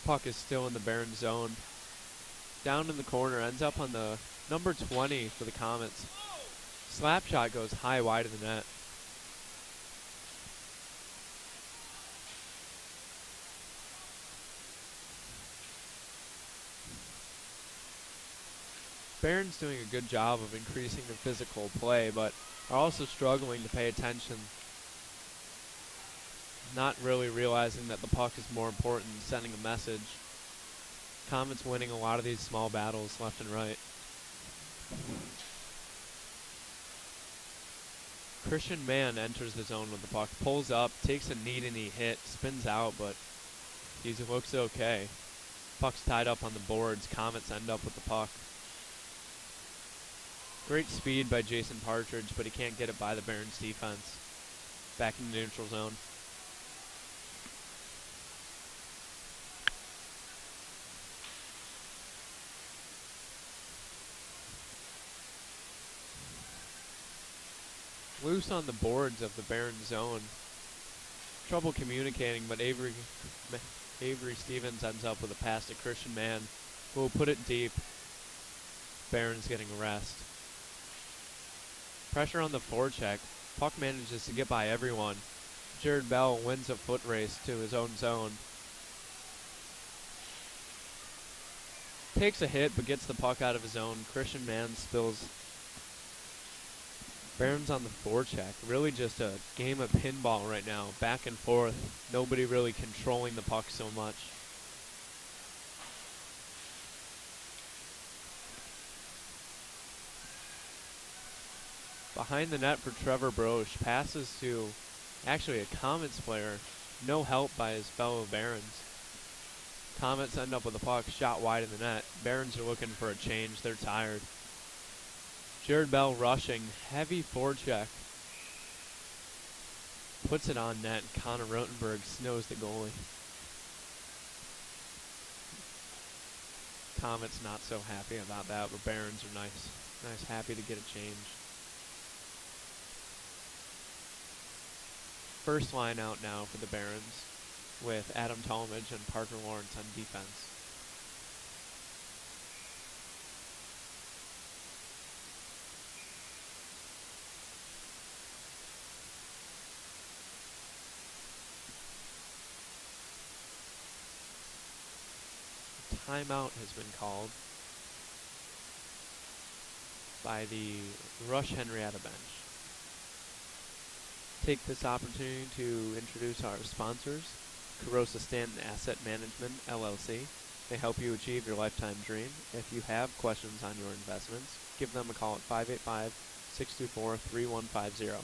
puck is still in the Baron zone. Down in the corner, ends up on the number 20 for the Comets. Slap shot goes high wide of the net. Barron's doing a good job of increasing the physical play, but are also struggling to pay attention not really realizing that the puck is more important than sending a message. Comets winning a lot of these small battles left and right. Christian Mann enters the zone with the puck, pulls up, takes a knee-to-knee hit, spins out, but he looks okay. Puck's tied up on the boards. Comets end up with the puck. Great speed by Jason Partridge, but he can't get it by the Barons defense. Back in the neutral zone. Loose on the boards of the Barons zone. Trouble communicating, but Avery Stevens ends up with a pass to Christian Mann, who will put it deep. Barons getting a rest. Pressure on the forecheck. Puck manages to get by everyone. Jared Bell wins a foot race to his own zone. Takes a hit, but gets the puck out of his zone. Christian Mann spills. Barons on the forecheck. Really just a game of pinball right now. Back and forth. Nobody really controlling the puck so much. Behind the net for Trevor Broche. Passes to actually a Comets player. No help by his fellow Barons. Comets end up with the puck shot wide of the net. Barons are looking for a change. They're tired. Jared Bell rushing. Heavy forecheck. Puts it on net. Connor Rotenberg snows the goalie. Comets not so happy about that, but Barons are nice. Happy to get a change. First line out now for the Barons, with Adam Talmadge and Parker Lawrence on defense. Timeout has been called by the Rush-Henrietta bench. Take this opportunity to introduce our sponsors. Carosa Stanton Asset Management, LLC. They help you achieve your lifetime dream. If you have questions on your investments, give them a call at 585-624-3150.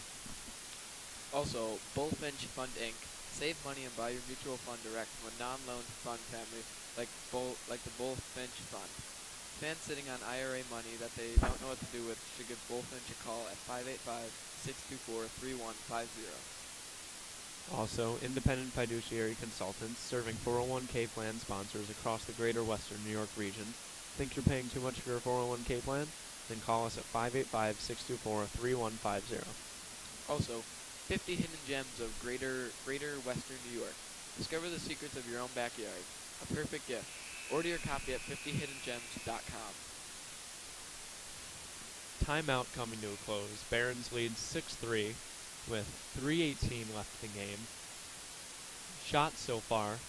Also, Bullfinch Fund Inc. Save money and buy your mutual fund direct from a non-loan fund family like the Bullfinch Fund. Fans sitting on IRA money that they don't know what to do with should give Bullfinch a call at 585-624-3150. Also, independent fiduciary consultants serving 401k plan sponsors across the greater western New York region. Think you're paying too much for your 401k plan? Then call us at 585-624-3150. Also, 50 hidden gems of greater western New York. Discover the secrets of your own backyard. A perfect gift. Order your copy at 50hiddengems.com. Timeout coming to a close. Barons lead 6-3 with 3:18 left in the game. Shots so far,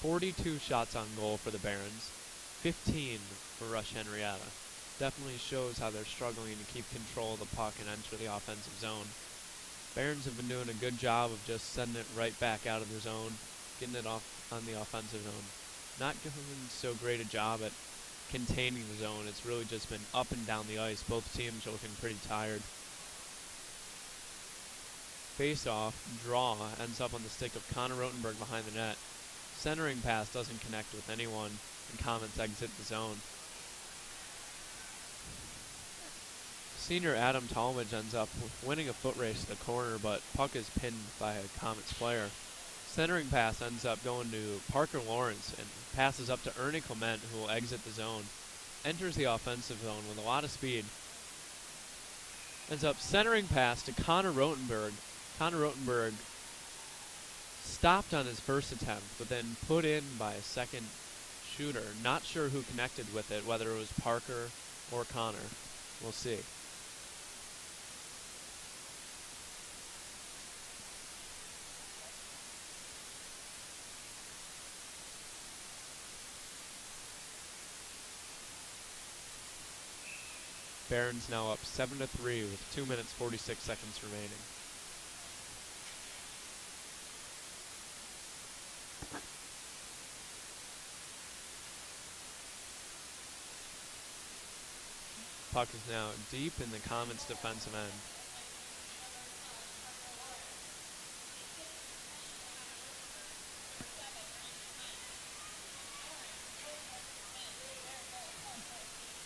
42 shots on goal for the Barons, 15 for Rush-Henrietta. Definitely shows how they're struggling to keep control of the puck and enter the offensive zone. Barons have been doing a good job of just sending it right back out of their zone, getting it off on the offensive zone. Not doing so great a job at containing the zone. It's really just been up and down the ice. Both teams are looking pretty tired. Face-off, draw, ends up on the stick of Connor Rotenberg behind the net. Centering pass doesn't connect with anyone, and Comets exit the zone. Senior Adam Talmadge ends up winning a foot race to the corner, but puck is pinned by a Comets player. Centering pass ends up going to Parker Lawrence and passes up to Ernie Clement, who will exit the zone. Enters the offensive zone with a lot of speed. Ends up centering pass to Connor Rotenberg. Connor Rotenberg stopped on his first attempt, but then put in by a second shooter. Not sure who connected with it, whether it was Parker or Connor. We'll see. Barons now up 7-3 with 2 minutes 46 seconds remaining. Puck is now deep in the Comets' defensive end.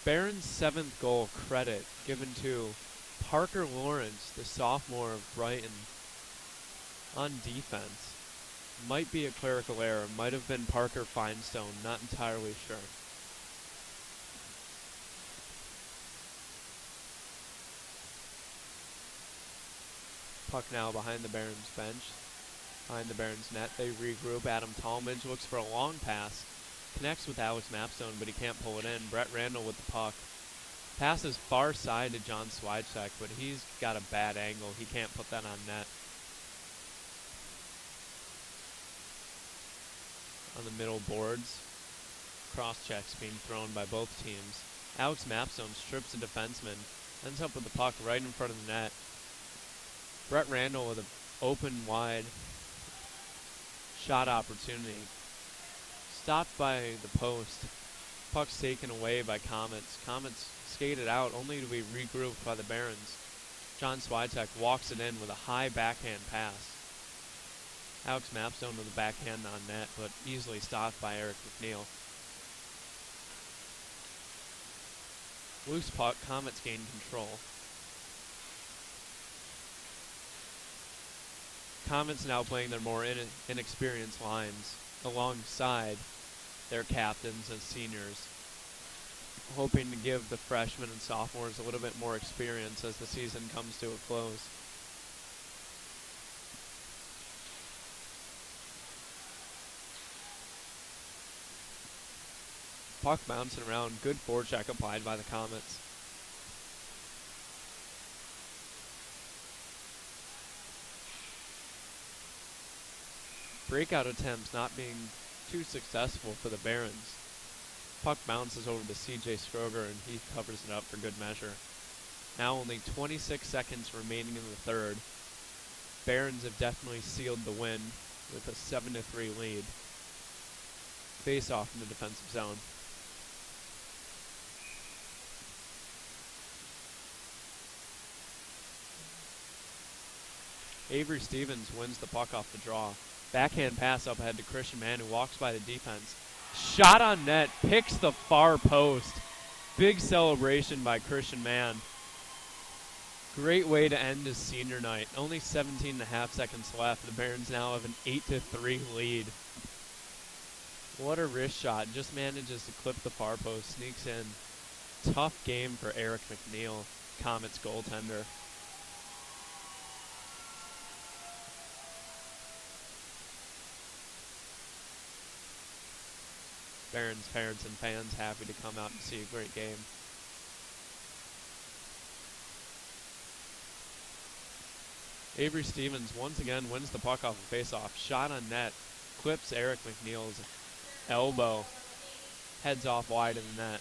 Barron's 7th goal credit given to Parker Lawrence, the sophomore of Brighton, on defense. Might be a clerical error. Might have been Parker Finestone. Not entirely sure. Puck now behind the Barons bench. Behind the Barons net. They regroup. Adam Talmadge looks for a long pass. Connects with Alex Mapstone, but he can't pull it in. Brett Randall with the puck. Passes far side to John Swiatek, but he's got a bad angle. He can't put that on net. On the middle boards, cross checks being thrown by both teams. Alex Mapstone strips a defenseman, ends up with the puck right in front of the net. Brett Randall with an open wide shot opportunity. Stopped by the post. Puck's taken away by Comets. Comets skated out only to be regrouped by the Barons. John Swiatek walks it in with a high backhand pass. Alex Mapstone with a backhand on net, but easily stopped by Eric McNeil. Loose puck, Comets gain control. Comets now playing their more inexperienced lines alongside their captains as seniors, hoping to give the freshmen and sophomores a little bit more experience as the season comes to a close. Puck bouncing around, good forecheck applied by the Comets. Breakout attempts not being too successful for the Barons. Puck bounces over to CJ Scroger and he covers it up for good measure. Now only 26 seconds remaining in the third. Barons have definitely sealed the win with a 7-3 lead. Face off in the defensive zone. Avery Stevens wins the puck off the draw. Backhand pass up ahead to Christian Mann, who walks by the defense. Shot on net, picks the far post. Big celebration by Christian Mann. Great way to end his senior night. Only 17.5 seconds left. The Barons now have an 8-3 lead. What a wrist shot. Just manages to clip the far post, sneaks in. Tough game for Eric McNeil, Comets goaltender. Barons parents and fans happy to come out and see a great game. Avery Stevens once again wins the puck off a faceoff. Shot on net. Clips Eric McNeil's elbow. Heads off wide in the net.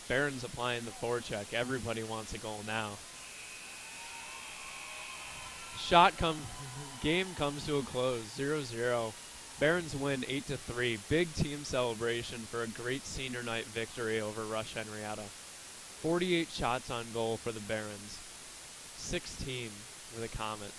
Barons applying the forecheck. Everybody wants a goal now. Game comes to a close. 0-0. Barons win 8-3. Big team celebration for a great senior night victory over Rush-Henrietta. 48 shots on goal for the Barons. 16 for the Comets.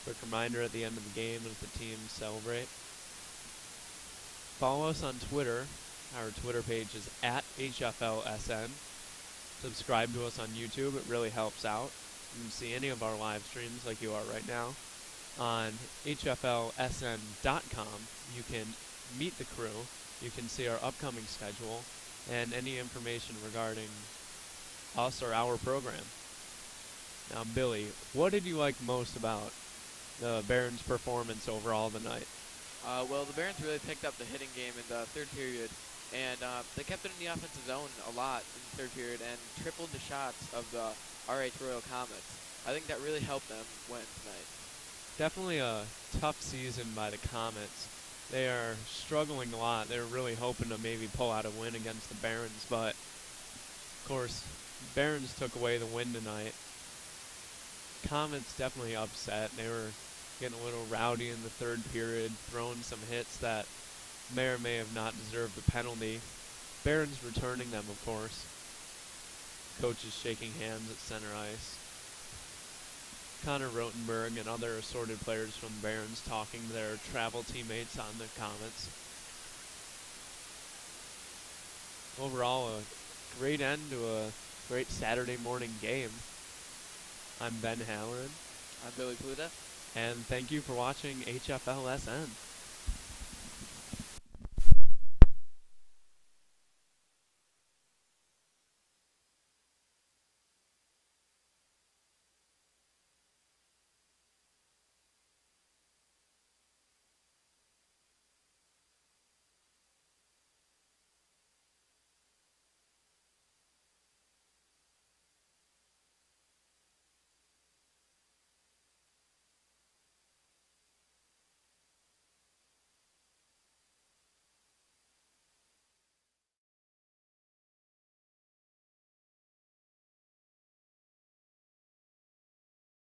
Quick reminder at the end of the game as the teams celebrate. Follow us on Twitter. Our Twitter page is @HFLSN. Subscribe to us on YouTube. It really helps out. You can see any of our live streams like you are right now. On HFLSN.com, you can meet the crew. You can see our upcoming schedule and any information regarding us or our program. Now, Billy, what did you like most about the Barons' performance overall tonight? Well, the Barons really picked up the hitting game in the third period, and they kept it in the offensive zone a lot in the third period and tripled the shots of the RH Royal Comets. I think that really helped them win tonight. Definitely a tough season by the Comets. They are struggling a lot. They're really hoping to maybe pull out a win against the Barons, but of course Barons took away the win tonight. Comets definitely upset. They were getting a little rowdy in the third period, throwing some hits that may or may have not deserved a penalty. Barons returning them, of course. Coaches shaking hands at center ice. Connor Rotenberg and other assorted players from the Barons talking to their travel teammates on the Comets. Overall, a great end to a great Saturday morning game. I'm Ben Halleran. I'm Billy Pluta. And thank you for watching HFL SN.